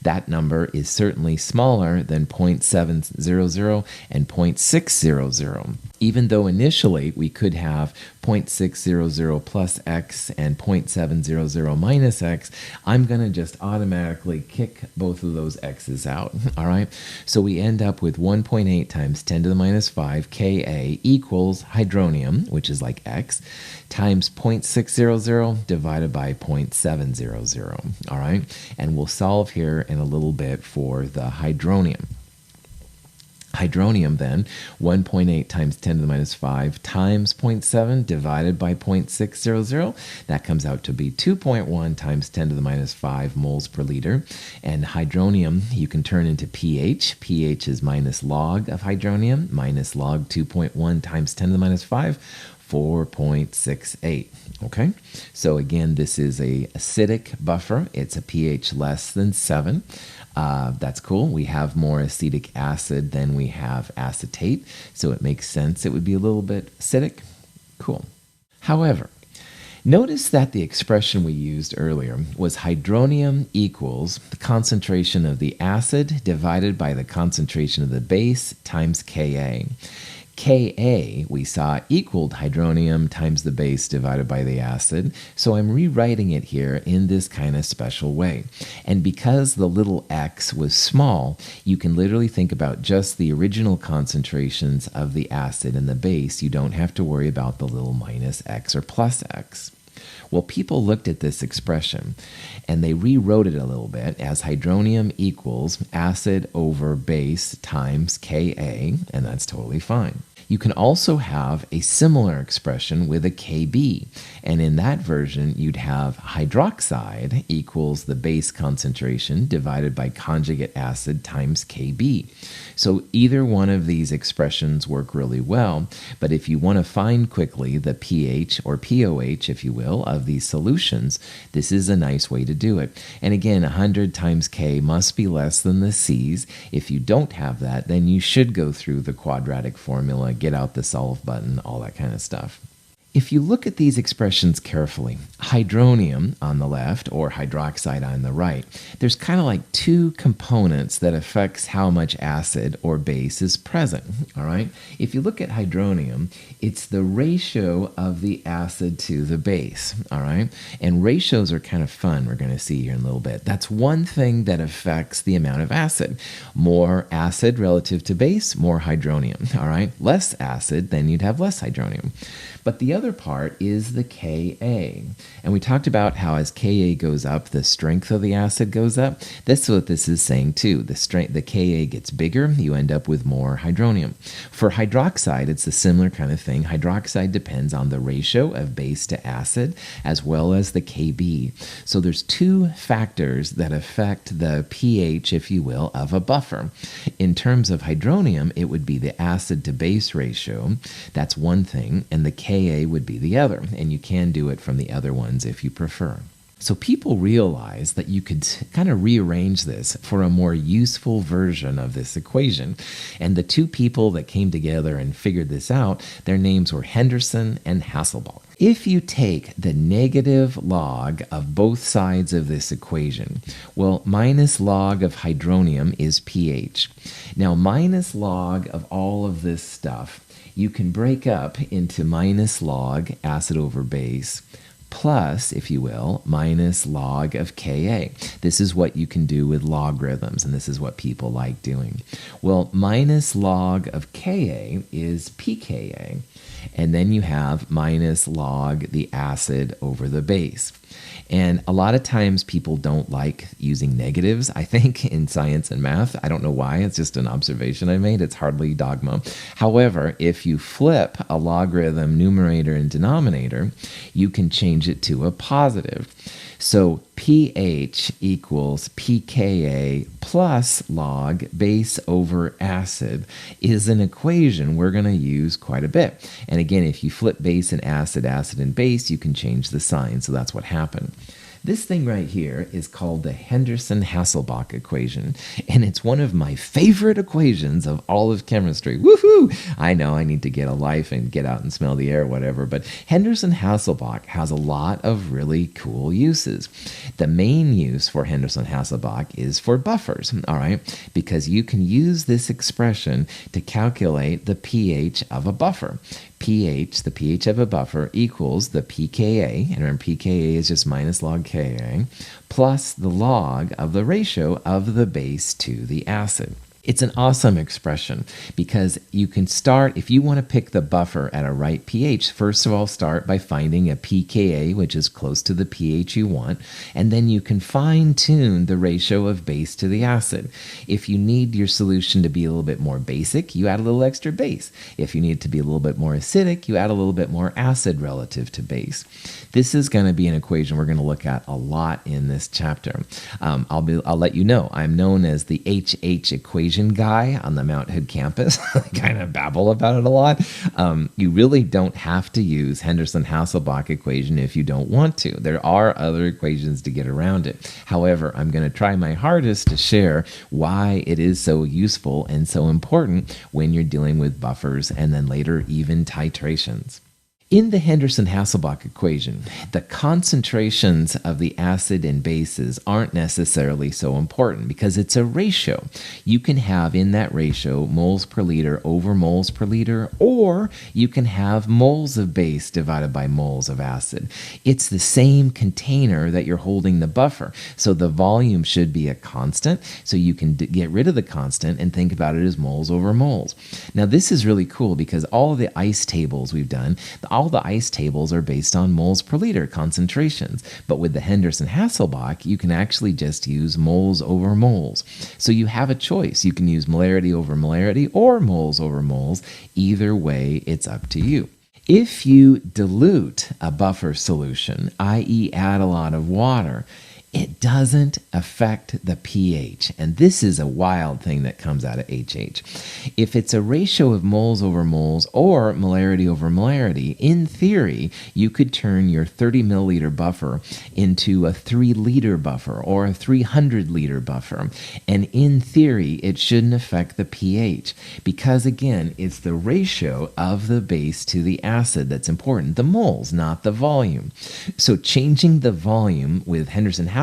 That number is certainly smaller than 0.700 and 0.600. Even though initially we could have 0.600 plus X and 0.700 minus X, I'm going to just automatically kick both of those X's out, all right? So we end up with 1.8 times 10 to the minus 5 Ka equals hydronium, which is like X, times 0.600 divided by 0.700, all right? And we'll solve here in a little bit for the hydronium. Hydronium then, 1.8 times 10 to the minus 5 times 0.7 divided by 0.600. That comes out to be 2.1 times 10 to the minus 5 moles per liter. And hydronium you can turn into pH. pH is minus log of hydronium, minus log 2.1 times 10 to the minus 5, 4.68. Okay, so again, this is a acidic buffer. It's a pH less than 7. That's cool. We have more acetic acid than we have acetate, so it makes sense it would be a little bit acidic. Cool. However, notice that the expression we used earlier was hydronium equals the concentration of the acid divided by the concentration of the base times Ka. Ka, we saw, equaled hydronium times the base divided by the acid, so I'm rewriting it here in this kind of special way. And because the little x was small, you can literally think about just the original concentrations of the acid and the base. You don't have to worry about the little minus x or plus x. Well, people looked at this expression and they rewrote it a little bit as hydronium equals acid over base times Ka, and that's totally fine. You can also have a similar expression with a Kb, and in that version, you'd have hydroxide equals the base concentration divided by conjugate acid times Kb. So either one of these expressions work really well, but if you want to find quickly the pH or pOH, if you will, of these solutions, this is a nice way to do it. And again, 100 times K must be less than the C's. If you don't have that, then you should go through the quadratic formula, get out the solve button, all that kind of stuff. If you look at these expressions carefully, hydronium on the left or hydroxide on the right, there's kind of like two components that affects how much acid or base is present, all right? If you look at hydronium, it's the ratio of the acid to the base, all right? And ratios are kind of fun, we're going to see here in a little bit. That's one thing that affects the amount of acid. More acid relative to base, more hydronium, all right? Less acid, then you'd have less hydronium. But the other part is the Ka. And we talked about how as Ka goes up, the strength of the acid goes up. That's what this is saying too. The Ka gets bigger, you end up with more hydronium. For hydroxide, it's a similar kind of thing. Hydroxide depends on the ratio of base to acid as well as the Kb. So there's two factors that affect the pH, if you will, of a buffer. In terms of hydronium, it would be the acid to base ratio. That's one thing. And the Ka would be the other, and you can do it from the other ones if you prefer. So people realized that you could kind of rearrange this for a more useful version of this equation. And the two people that came together and figured this out, their names were Henderson and Hasselbalch. If you take the negative log of both sides of this equation, well, minus log of hydronium is pH. Now, minus log of all of this stuff, you can break up into minus log acid over base plus, if you will, minus log of Ka. This is what you can do with logarithms, and this is what people like doing. Well, minus log of Ka is pKa, and then you have minus log the acid over the base. And a lot of times people don't like using negatives, I think, in science and math. I don't know why. It's just an observation I made. It's hardly dogma. However, if you flip a logarithm numerator and denominator, you can change it to a positive. So pH equals pKa plus log base over acid is an equation we're going to use quite a bit. And again, if you flip base and acid, acid and base, you can change the sign. So that's what happened. This thing right here is called the Henderson-Hasselbalch equation, and it's one of my favorite equations of all of chemistry. Woohoo! I know I need to get a life and get out and smell the air or whatever, but Henderson-Hasselbalch has a lot of really cool uses. The main use for Henderson-Hasselbalch is for buffers, all right? Because you can use this expression to calculate the pH of a buffer. pH, the pH of a buffer, equals the pKa, and remember pKa is just minus log Ka, plus the log of the ratio of the base to the acid. It's an awesome expression because you can start, if you want to pick the buffer at a right pH, first of all, start by finding a pKa, which is close to the pH you want, and then you can fine-tune the ratio of base to the acid. If you need your solution to be a little bit more basic, you add a little extra base. If you need it to be a little bit more acidic, you add a little bit more acid relative to base. This is going to be an equation we're going to look at a lot in this chapter. I'll let you know, I'm known as the HH equation guy on the Mount Hood campus. I kind of babble about it a lot. You really don't have to use Henderson-Hasselbalch equation if you don't want to. There are other equations to get around it. However, I'm going to try my hardest to share why it is so useful and so important when you're dealing with buffers and then later even titrations. In the Henderson-Hasselbalch equation, the concentrations of the acid and bases aren't necessarily so important because it's a ratio. You can have in that ratio moles per liter over moles per liter, or you can have moles of base divided by moles of acid. It's the same container that you're holding the buffer, so the volume should be a constant, so you can get rid of the constant and think about it as moles over moles. Now, this is really cool because all of the ice tables we've done, all the ice tables are based on moles per liter concentrations. But with the Henderson-Hasselbalch, you can actually just use moles over moles. So you have a choice. You can use molarity over molarity or moles over moles. Either way, it's up to you. If you dilute a buffer solution, i.e. add a lot of water, it doesn't affect the pH. And this is a wild thing that comes out of HH. If it's a ratio of moles over moles or molarity over molarity, in theory, you could turn your 30 milliliter buffer into a 3 liter buffer or a 300 liter buffer. And in theory, it shouldn't affect the pH because, again, it's the ratio of the base to the acid that's important, the moles, not the volume. So changing the volume with Henderson-Hasselbalch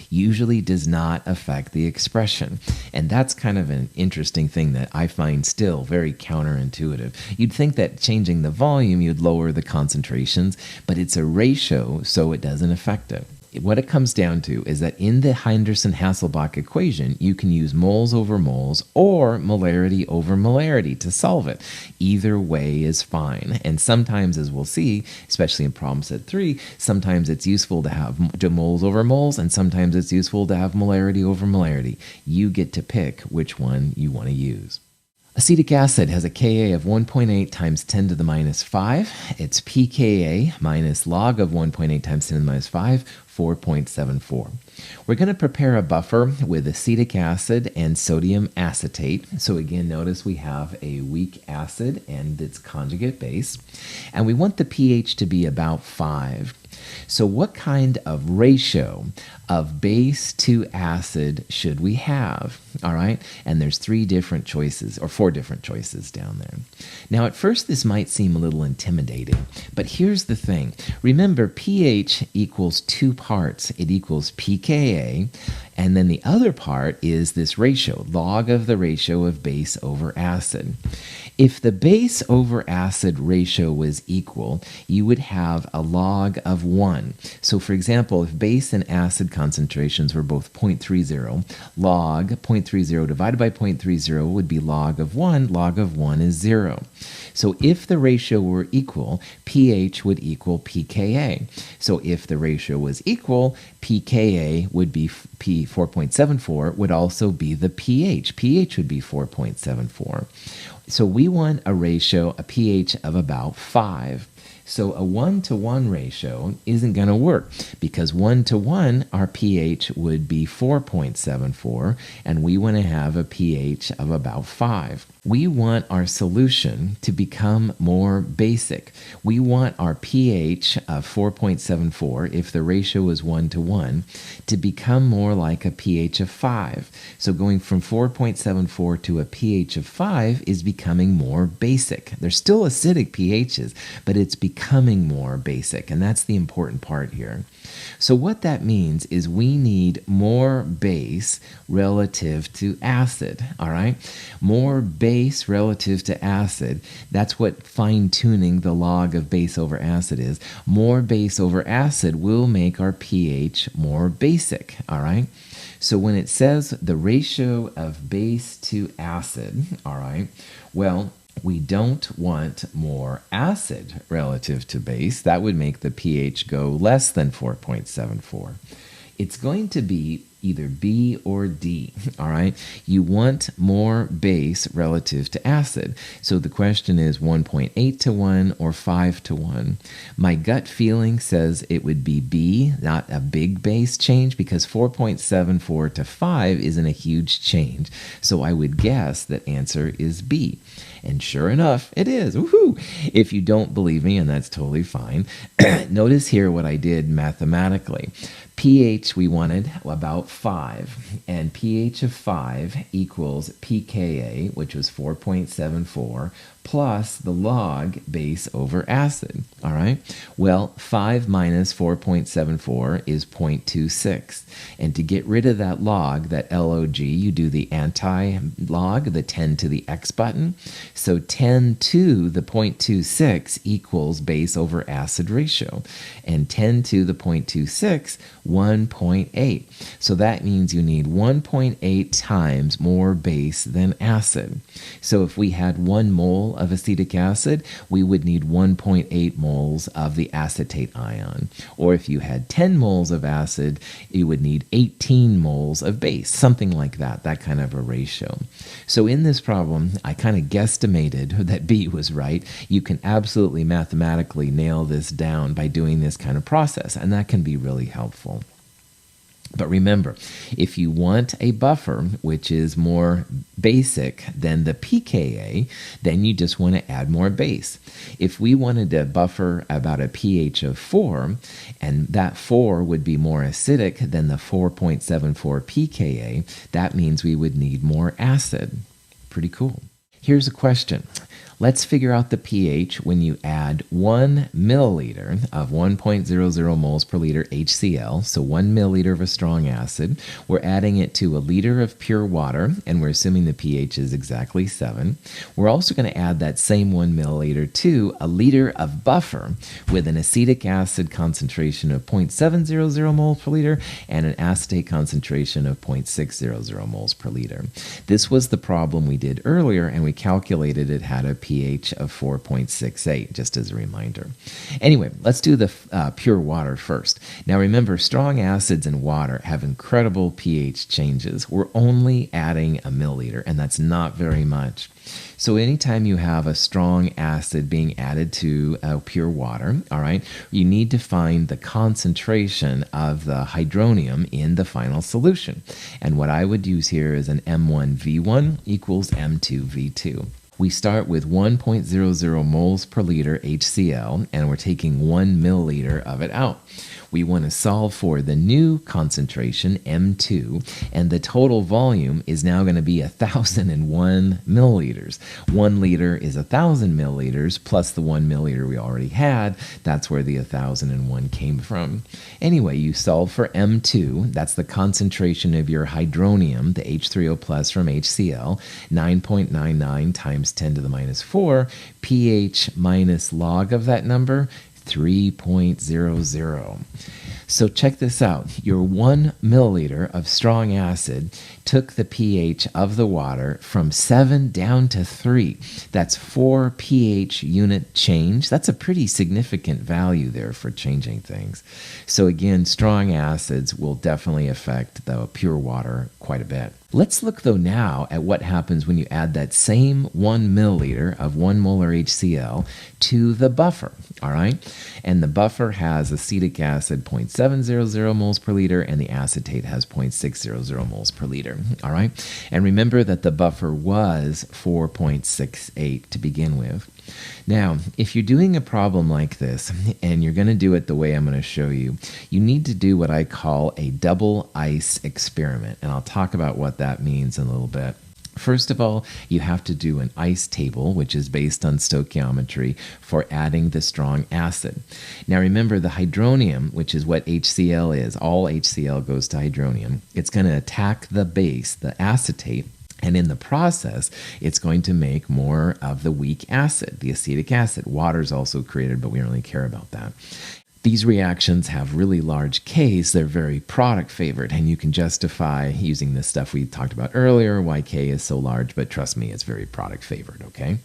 usually does not affect the expression. And that's kind of an interesting thing that I find still very counterintuitive. You'd think that changing the volume, you'd lower the concentrations, but it's a ratio, so it doesn't affect it. What it comes down to is that in the Henderson-Hasselbalch equation, you can use moles over moles or molarity over molarity to solve it. Either way is fine. And sometimes, as we'll see, especially in problem set 3, sometimes it's useful to have moles over moles, and sometimes it's useful to have molarity over molarity. You get to pick which one you want to use. Acetic acid has a Ka of 1.8 times 10 to the minus 5. Its pKa minus log of 1.8 times 10 to the minus 5, 4.74. We're going to prepare a buffer with acetic acid and sodium acetate. So again, notice we have a weak acid and its conjugate base. And we want the pH to be about 5. So what kind of ratio of base to acid should we have? All right, and there's 3 different choices, or 4 different choices down there. Now, at first, this might seem a little intimidating, but here's the thing. Remember, pH equals 2 parts. It equals pKa, and then the other part is this ratio, log of the ratio of base over acid. If the base over acid ratio was equal, you would have a log of 1. So, for example, if base and acid concentrations were both 0.30, log 0.30 divided by 0.30 would be log of 1. Log of 1 is 0. So if the ratio were equal, pH would equal pKa. So if the ratio was equal, pKa would be 4.74, would also be the pH. pH would be 4.74. So we want a ratio, a pH of about 5. So a 1-to-1 ratio isn't going to work because 1-to-1, our pH would be 4.74, and we want to have a pH of about 5. We want our solution to become more basic. We want our pH of 4.74, if the ratio is 1-to-1, to become more like a pH of 5. So going from 4.74 to a pH of 5 is becoming more basic. There's still acidic pHs, but it's becoming more basic, and that's the important part here. So what that means is we need more base relative to acid, all right? More base relative to acid. That's what fine-tuning the log of base over acid is. More base over acid will make our pH more basic, all right? So when it says the ratio of base to acid, all right, well, we don't want more acid relative to base. That would make the pH go less than 4.74. It's going to be either B or D, all right? You want more base relative to acid. So the question is 1.8-to-1 or 5-to-1. My gut feeling says it would be B, not a big base change, because 4.74 to 5 isn't a huge change. So I would guess that answer is B. And sure enough, it is. Woohoo! If you don't believe me, and that's totally fine, notice here what I did mathematically. pH we wanted about 5, and pH of 5 equals pKa, which was 4.74, plus the log base over acid, all right? Well, 5 minus 4.74 is 0.26, and to get rid of that log, that log, you do the anti-log, the 10 to the x button, so 10 to the 0.26 equals base over acid ratio, and 10 to the 0.26 1.8. So that means you need 1.8 times more base than acid. So if we had 1 mole of acetic acid, we would need 1.8 moles of the acetate ion. Or if you had 10 moles of acid, you would need 18 moles of base, something like that kind of a ratio. So in this problem, I kind of guesstimated that B was right. You can absolutely mathematically nail this down by doing this kind of process, and that can be really helpful. But remember, if you want a buffer which is more basic than the pKa, then you just want to add more base. If we wanted a buffer about a pH of 4, and that 4 would be more acidic than the 4.74 pKa, that means we would need more acid. Pretty cool. Here's a question. Let's figure out the pH when you add 1 milliliter of 1.00 moles per liter HCl, so 1 milliliter of a strong acid. We're adding it to a liter of pure water, and we're assuming the pH is exactly 7. We're also going to add that same 1 milliliter to a liter of buffer with an acetic acid concentration of 0.700 moles per liter and an acetate concentration of 0.600 moles per liter. This was the problem we did earlier, and we calculated it had a pH of 4.68, just as a reminder. Anyway, let's do the pure water first. Now remember, strong acids and water have incredible pH changes. We're only adding a milliliter, and that's not very much. So anytime you have a strong acid being added to pure water, all right, you need to find the concentration of the hydronium in the final solution. And what I would use here is an M1V1 equals M2V2. We start with 1.00 moles per liter HCl, and we're taking 1 milliliter of it out. We want to solve for the new concentration, M2, and the total volume is now going to be 1,001 milliliters. 1 liter is 1,000 milliliters plus the 1 milliliter we already had. That's where the 1,001 came from. Anyway, you solve for M2. That's the concentration of your hydronium, the H3O plus from HCl, 9.99 times 10 to the minus 4. pH minus log of that number, 3.00. So check this out. Your 1 milliliter of strong acid took the pH of the water from 7 down to 3. That's 4 pH unit change. That's a pretty significant value there for changing things. So again, strong acids will definitely affect the pure water quite a bit. Let's look, though, now at what happens when you add that same 1 milliliter of 1 molar HCl to the buffer, all right? And the buffer has acetic acid 0.700 moles per liter, and the acetate has 0.600 moles per liter, all right? And remember that the buffer was 4.68 to begin with. Now, if you're doing a problem like this, and you're going to do it the way I'm going to show you, you need to do what I call a double ice experiment, and I'll talk about what that means in a little bit. First of all, you have to do an ice table, which is based on stoichiometry, for adding the strong acid. Now remember, the hydronium, which is what HCl is, all HCl goes to hydronium, it's going to attack the base, the acetate, and in the process, it's going to make more of the weak acid, the acetic acid. Water is also created, but we don't really care about that. These reactions have really large Ks. They're very product favored, and you can justify using the stuff we talked about earlier, why K is so large, but trust me, it's very product favored, okay?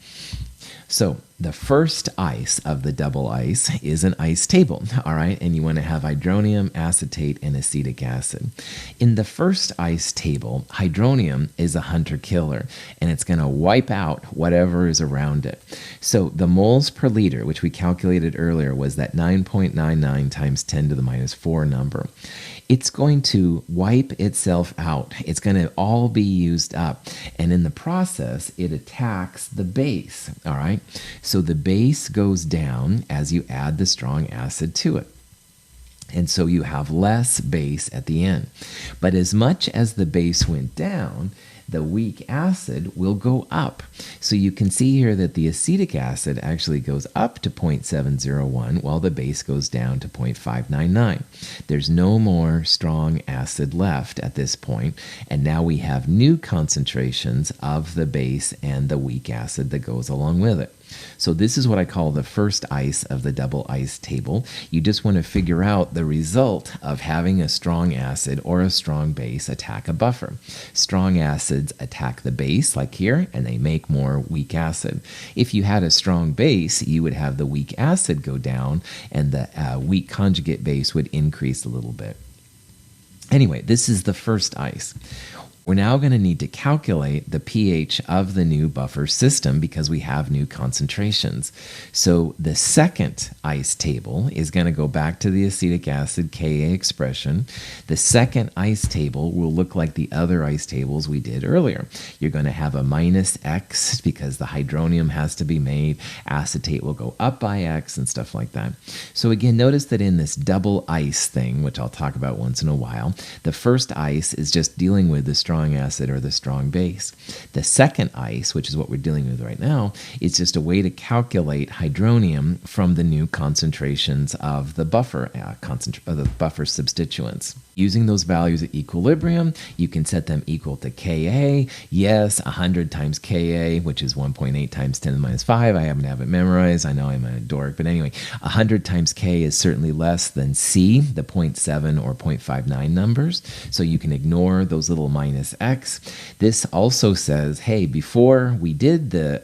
So the first ice of the double ice is an ice table, all right? And you want to have hydronium, acetate, and acetic acid. In the first ice table, hydronium is a hunter-killer, and it's going to wipe out whatever is around it. So the moles per liter, which we calculated earlier, was that 9.99 times 10 to the minus 4 number. It's going to wipe itself out. It's going to all be used up. And in the process, it attacks the base, all right? So the base goes down as you add the strong acid to it. And so you have less base at the end. But as much as the base went down, the weak acid will go up. So you can see here that the acetic acid actually goes up to 0.701 while the base goes down to 0.599. There's no more strong acid left at this point, and now we have new concentrations of the base and the weak acid that goes along with it. So this is what I call the first ice of the double ice table. You just want to figure out the result of having a strong acid or a strong base attack a buffer. Strong acids attack the base, like here, and they make more weak acid. If you had a strong base, you would have the weak acid go down, and the weak conjugate base would increase a little bit. Anyway, this is the first ice. We're now going to need to calculate the pH of the new buffer system because we have new concentrations. So the second ice table is going to go back to the acetic acid Ka expression. The second ice table will look like the other ice tables we did earlier. You're going to have a minus X because the hydronium has to be made. Acetate will go up by X and stuff like that. So again, notice that in this double ice thing, which I'll talk about once in a while, the first ice is just dealing with the strong acid or the strong base. The second ice, which is what we're dealing with right now, is just a way to calculate hydronium from the new concentrations of the buffer substituents. Using those values at equilibrium, you can set them equal to Ka. Yes, 100 times Ka, which is 1.8 times 10 to the minus 5. I happen to have it memorized. I know I'm a dork, but anyway, 100 times K is certainly less than C, the 0.7 or 0.59 numbers. So you can ignore those little minus X. This also says, hey, before we had the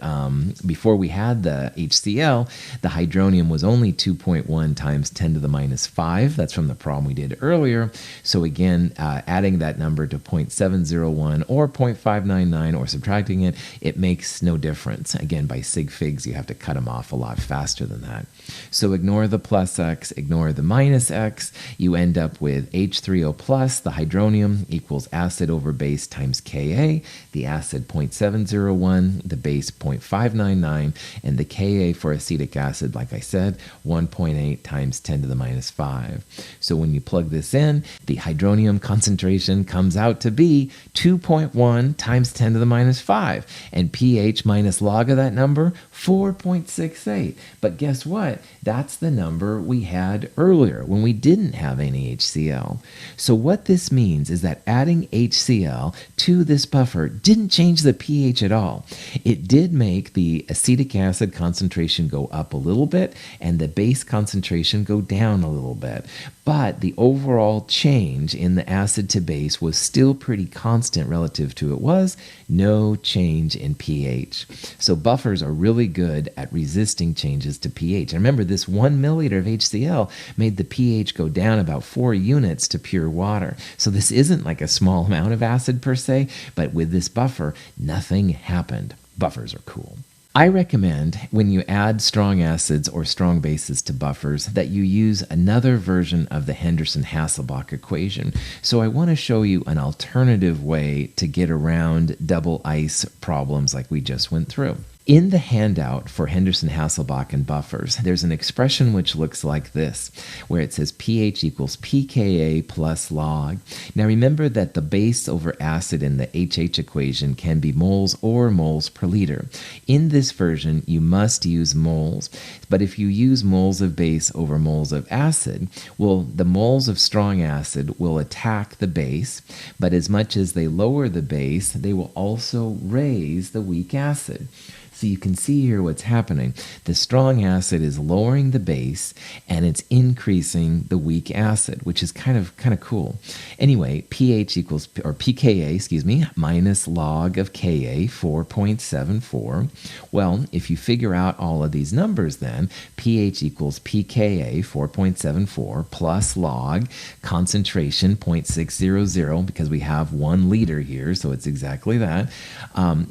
HCl, the hydronium was only 2.1 times 10 to the minus 5. That's from the problem we did earlier. So again, adding that number to 0.701 or 0.599 or subtracting it, it makes no difference. Again, by sig figs, you have to cut them off a lot faster than that. So ignore the plus X, ignore the minus X. You end up with H3O plus, the hydronium, equals acid over base times Ka, the acid 0.701, the base 0.599, and the Ka for acetic acid, like I said, 1.8 times 10 to the minus 5. So when you plug this in, the hydronium concentration comes out to be 2.1 times 10 to the minus 5. And pH minus log of that number, 4.68. But guess what? That's the number we had earlier when we didn't have any HCl. So what this means is that adding HCl to this buffer didn't change the pH at all. It did make the acetic acid concentration go up a little bit and the base concentration go down a little bit. But the overall change in the acid to base was still pretty constant relative to it was. No change in pH. So buffers are really good at resisting changes to pH. And remember, this 1 milliliter of HCl made the pH go down about 4 units to pure water. So this isn't like a small amount of acid per se, but with this buffer, nothing happened. Buffers are cool. I recommend when you add strong acids or strong bases to buffers that you use another version of the Henderson-Hasselbalch equation. So I want to show you an alternative way to get around double ice problems like we just went through. In the handout for Henderson-Hasselbalch and buffers, there's an expression which looks like this, where it says pH equals pKa plus log. Now remember that the base over acid in the HH equation can be moles or moles per liter. In this version, you must use moles, but if you use moles of base over moles of acid, well, the moles of strong acid will attack the base, but as much as they lower the base, they will also raise the weak acid. So you can see here what's happening. The strong acid is lowering the base and it's increasing the weak acid, which is kind of cool. Anyway, pH equals, or pKa, minus log of Ka, 4.74. Well, if you figure out all of these numbers then, pH equals pKa, 4.74, plus log, concentration, 0.600, because we have 1 liter here, so it's exactly that.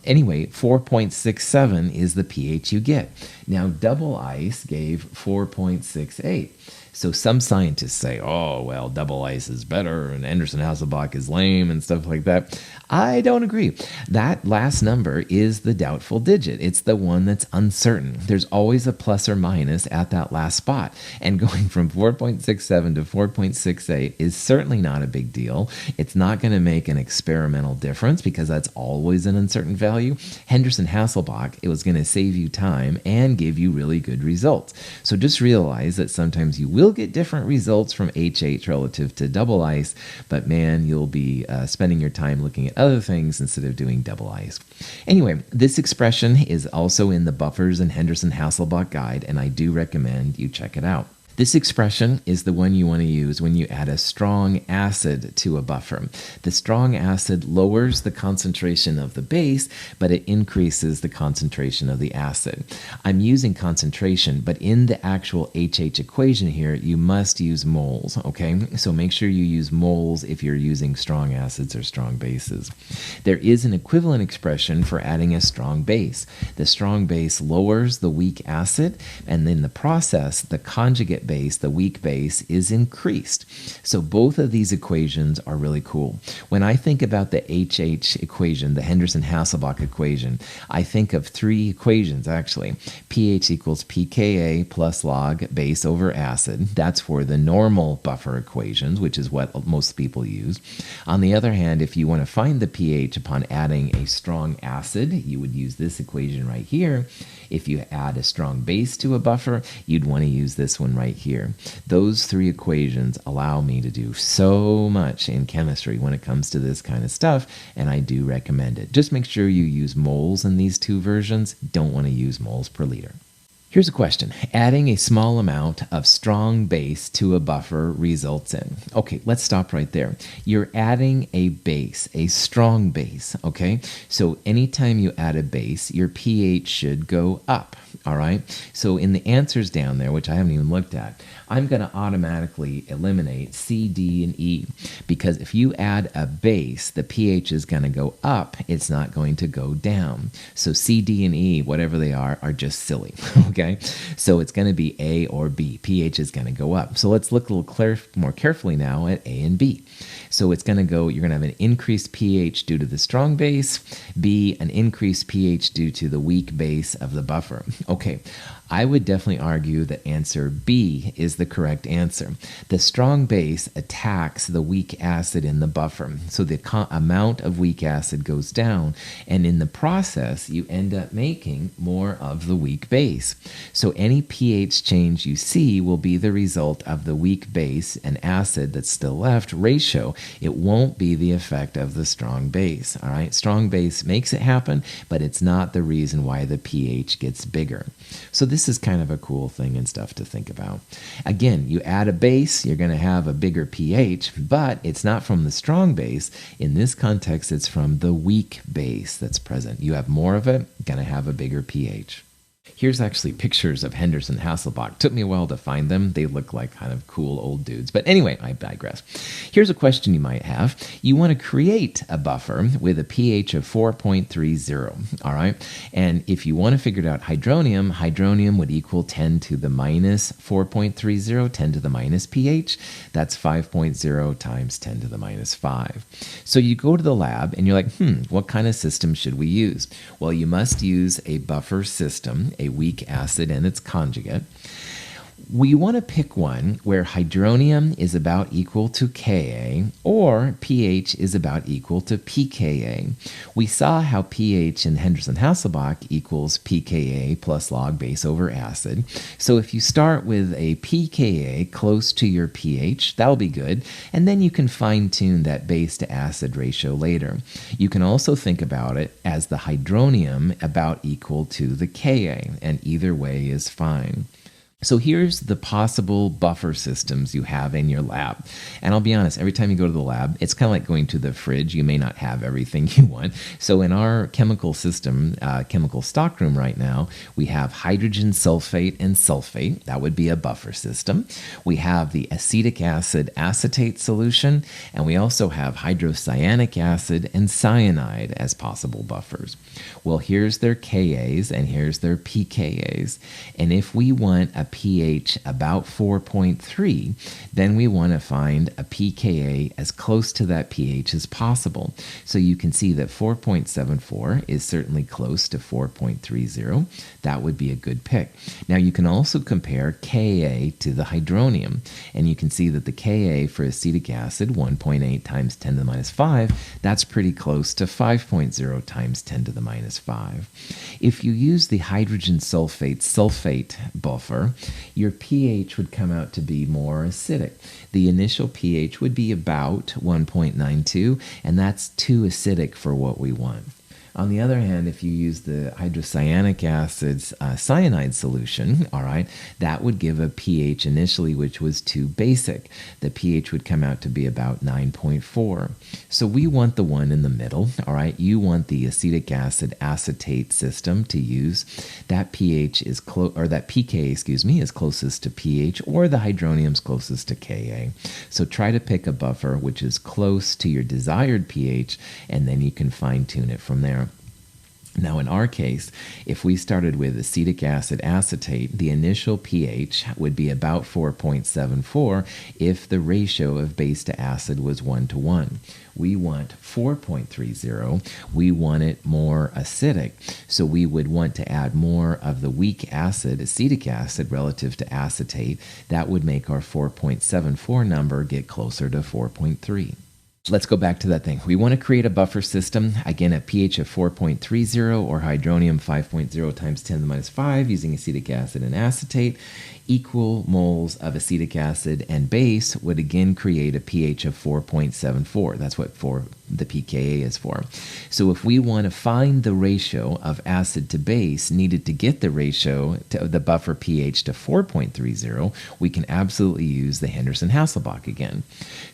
Anyway, 4.67 is the pH you get. Now, double ice gave 4.68. So some scientists say, oh, well, double ice is better and Henderson-Hasselbalch is lame and stuff like that. I don't agree. That last number is the doubtful digit. It's the one that's uncertain. There's always a plus or minus at that last spot. And going from 4.67 to 4.68 is certainly not a big deal. It's not going to make an experimental difference because that's always an uncertain value. Henderson-Hasselbalch, it ratio is going to save you time and give you really good results. So just realize that sometimes you will get different results from HH relative to double ice, but man, you'll be spending your time looking at other things instead of doing double ice. Anyway, this expression is also in the Buffers and Henderson-Hasselbalch guide, and I do recommend you check it out. This expression is the one you want to use when you add a strong acid to a buffer. The strong acid lowers the concentration of the base, but it increases the concentration of the acid. I'm using concentration, but in the actual HH equation here, you must use moles, okay? So make sure you use moles if you're using strong acids or strong bases. There is an equivalent expression for adding a strong base. The strong base lowers the weak acid, and in the process, the conjugate base, the weak base, is increased. So both of these equations are really cool. When I think about the HH equation, the Henderson-Hasselbalch equation, I think of three equations actually. pH equals pKa plus log base over acid. That's for the normal buffer equations, which is what most people use. On the other hand, if you want to find the pH upon adding a strong acid, you would use this equation right here. If you add a strong base to a buffer, you'd want to use this one right here. Those three equations allow me to do so much in chemistry when it comes to this kind of stuff, and I do recommend it. Just make sure you use moles in these two versions. Don't want to use moles per liter. Here's a question. Adding a small amount of strong base to a buffer results in. Okay, let's stop right there. You're adding a base, a strong base, okay? So anytime you add a base, your pH should go up, all right? So in the answers down there, which I haven't even looked at, I'm going to automatically eliminate C, D, and E, because if you add a base, the pH is going to go up. It's not going to go down. So C, D, and E, whatever they are just silly, okay? So it's going to be A or B. pH is going to go up. So let's look a little more carefully now at A and B. So it's going to go, you're going to have an increased pH due to the strong base, B, an increased pH due to the weak base of the buffer. Okay, I would definitely argue that answer B is the correct answer. The strong base attacks the weak acid in the buffer, so the amount of weak acid goes down, and in the process, you end up making more of the weak base. So any pH change you see will be the result of the weak base and acid that's still left ratio. It won't be the effect of the strong base, all right? Strong base makes it happen, but it's not the reason why the pH gets bigger. So this is kind of a cool thing and stuff to think about. Again, you add a base, you're going to have a bigger pH, but it's not from the strong base. In this context, it's from the weak base that's present. You have more of it, going to have a bigger pH. Here's actually pictures of Henderson-Hasselbalch. Took me a while to find them. They look like kind of cool old dudes. But anyway, I digress. Here's a question you might have. You want to create a buffer with a pH of 4.30, all right? And if you want to figure out hydronium would equal 10 to the minus 4.30, 10 to the minus pH. That's 5.0 times 10 to the minus 5. So you go to the lab and you're like, what kind of system should we use? Well, you must use a buffer system, a weak acid and its conjugate. We want to pick one where hydronium is about equal to Ka or pH is about equal to pKa. We saw how pH in Henderson-Hasselbalch equals pKa plus log base over acid. So if you start with a pKa close to your pH, that'll be good. And then you can fine-tune that base to acid ratio later. You can also think about it as the hydronium about equal to the Ka, and either way is fine. So here's the possible buffer systems you have in your lab. And I'll be honest, every time you go to the lab, it's kind of like going to the fridge. You may not have everything you want. So in our chemical system, chemical stockroom right now, we have hydrogen sulfate and sulfate. That would be a buffer system. We have the acetic acid acetate solution, and we also have hydrocyanic acid and cyanide as possible buffers. Well, here's their Kas and here's their pKas. And if we want a that pH about 4.3, then we want to find a pKa as close to that pH as possible. So you can see that 4.74 is certainly close to 4.30. That would be a good pick. Now you can also compare Ka to the hydronium, and you can see that the Ka for acetic acid, 1.8 times 10 to the minus 5, that's pretty close to 5.0 times 10 to the minus 5. If you use the hydrogen sulfate buffer, your pH would come out to be more acidic. The initial pH would be about 1.92, and that's too acidic for what we want. On the other hand, if you use the hydrocyanic acid's cyanide solution, all right, that would give a pH initially which was too basic. The pH would come out to be about 9.4. So we want the one in the middle, all right? You want the acetic acid acetate system to use. That pH is that pK, is closest to pH, or the hydronium's closest to Ka. So try to pick a buffer which is close to your desired pH, and then you can fine tune it from there. Now in our case, if we started with acetic acid acetate, the initial pH would be about 4.74 if the ratio of base to acid was 1:1. We want 4.30. We want it more acidic. So we would want to add more of the weak acid, acetic acid, relative to acetate. That would make our 4.74 number get closer to 4.3. Let's go back to that thing. We want to create a buffer system, again at pH of 4.30 or hydronium 5.0 times 10 to the minus 5 using acetic acid and acetate. Equal moles of acetic acid and base would again create a pH of 4.74. That's what the pKa is for. So if we want to find the ratio of acid to base needed to get the ratio to the buffer pH to 4.30, we can absolutely use the Henderson-Hasselbalch again.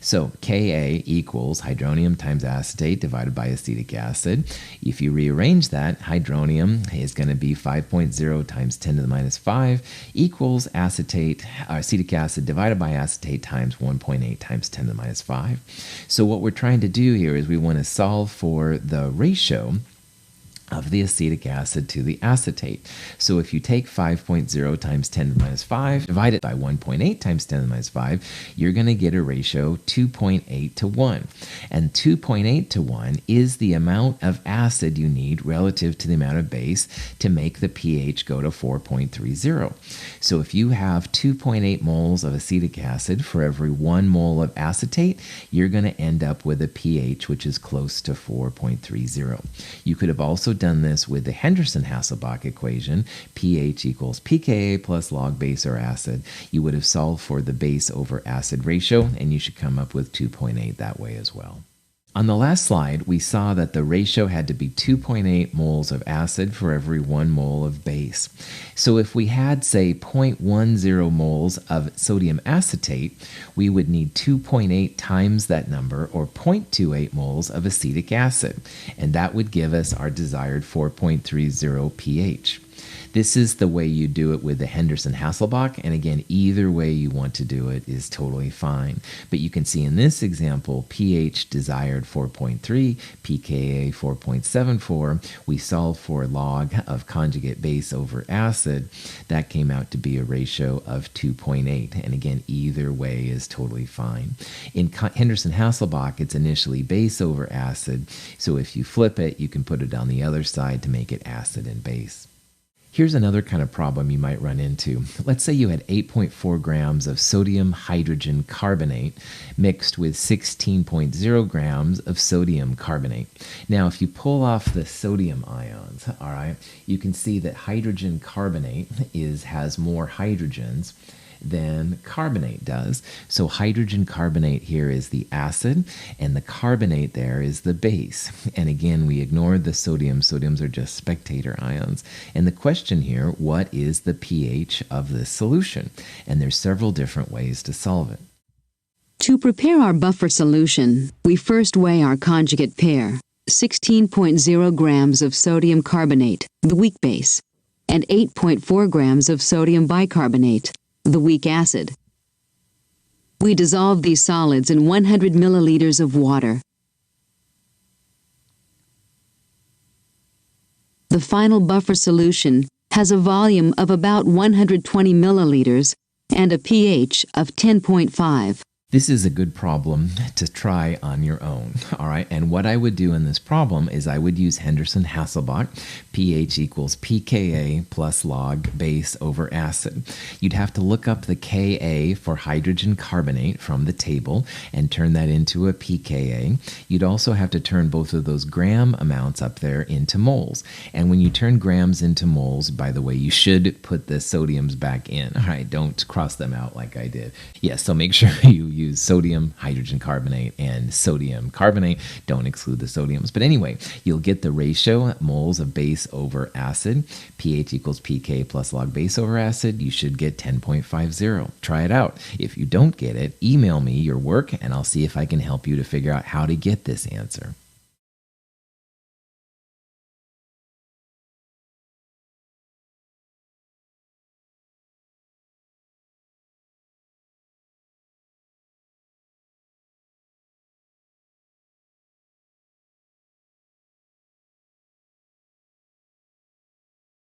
So Ka equals hydronium times acetate divided by acetic acid. If you rearrange that, hydronium is going to be 5.0 times 10 to the minus 5 equals acetic acid divided by acetate times 1.8 times 10 to the minus 5. So what we're trying to do here is we want to solve for the ratio of the acetic acid to the acetate. So if you take 5.0 times 10 to the minus 5, divide it by 1.8 times 10 to the minus 5, you're going to get a ratio 2.8 to 1. And 2.8 to 1 is the amount of acid you need relative to the amount of base to make the pH go to 4.30. So if you have 2.8 moles of acetic acid for every 1 mole of acetate, you're going to end up with a pH which is close to 4.30. You could have also done this with the Henderson-Hasselbalch equation, pH equals pKa plus log base or acid. You would have solved for the base over acid ratio, and you should come up with 2.8 that way as well. On the last slide, we saw that the ratio had to be 2.8 moles of acid for every 1 mole of base. So if we had, say, 0.10 moles of sodium acetate, we would need 2.8 times that number, or 0.28 moles of acetic acid, and that would give us our desired 4.30 pH. This is the way you do it with the Henderson-Hasselbalch, and again, either way you want to do it is totally fine. But you can see in this example, pH desired 4.3, pKa 4.74. We solved for log of conjugate base over acid. That came out to be a ratio of 2.8, and again, either way is totally fine. In Henderson-Hasselbalch, it's initially base over acid, so if you flip it, you can put it on the other side to make it acid and base. Here's another kind of problem you might run into. Let's say you had 8.4 grams of sodium hydrogen carbonate mixed with 16.0 grams of sodium carbonate. Now, if you pull off the sodium ions, all right, you can see that hydrogen carbonate has more hydrogens than carbonate does. So hydrogen carbonate here is the acid, and the carbonate there is the base. And again, we ignored the sodium. Sodiums are just spectator ions. And the question here, what is the pH of this solution? And there's several different ways to solve it. To prepare our buffer solution, we first weigh our conjugate pair, 16.0 grams of sodium carbonate, the weak base, and 8.4 grams of sodium bicarbonate, the weak acid. We dissolve these solids in 100 milliliters of water. The final buffer solution has a volume of about 120 milliliters and a pH of 10.5. This is a good problem to try on your own, all right? And what I would do in this problem is I would use Henderson-Hasselbalch, pH equals pKa plus log base over acid. You'd have to look up the Ka for hydrogen carbonate from the table and turn that into a pKa. You'd also have to turn both of those gram amounts up there into moles. And when you turn grams into moles, by the way, you should put the sodiums back in, all right? Don't cross them out like I did. Yes, so make sure you use sodium hydrogen carbonate and sodium carbonate. Don't exclude the sodiums. But anyway, you'll get the ratio moles of base over acid. pH equals pK plus log base over acid. You should get 10.50. Try it out. If you don't get it, email me your work and I'll see if I can help you to figure out how to get this answer.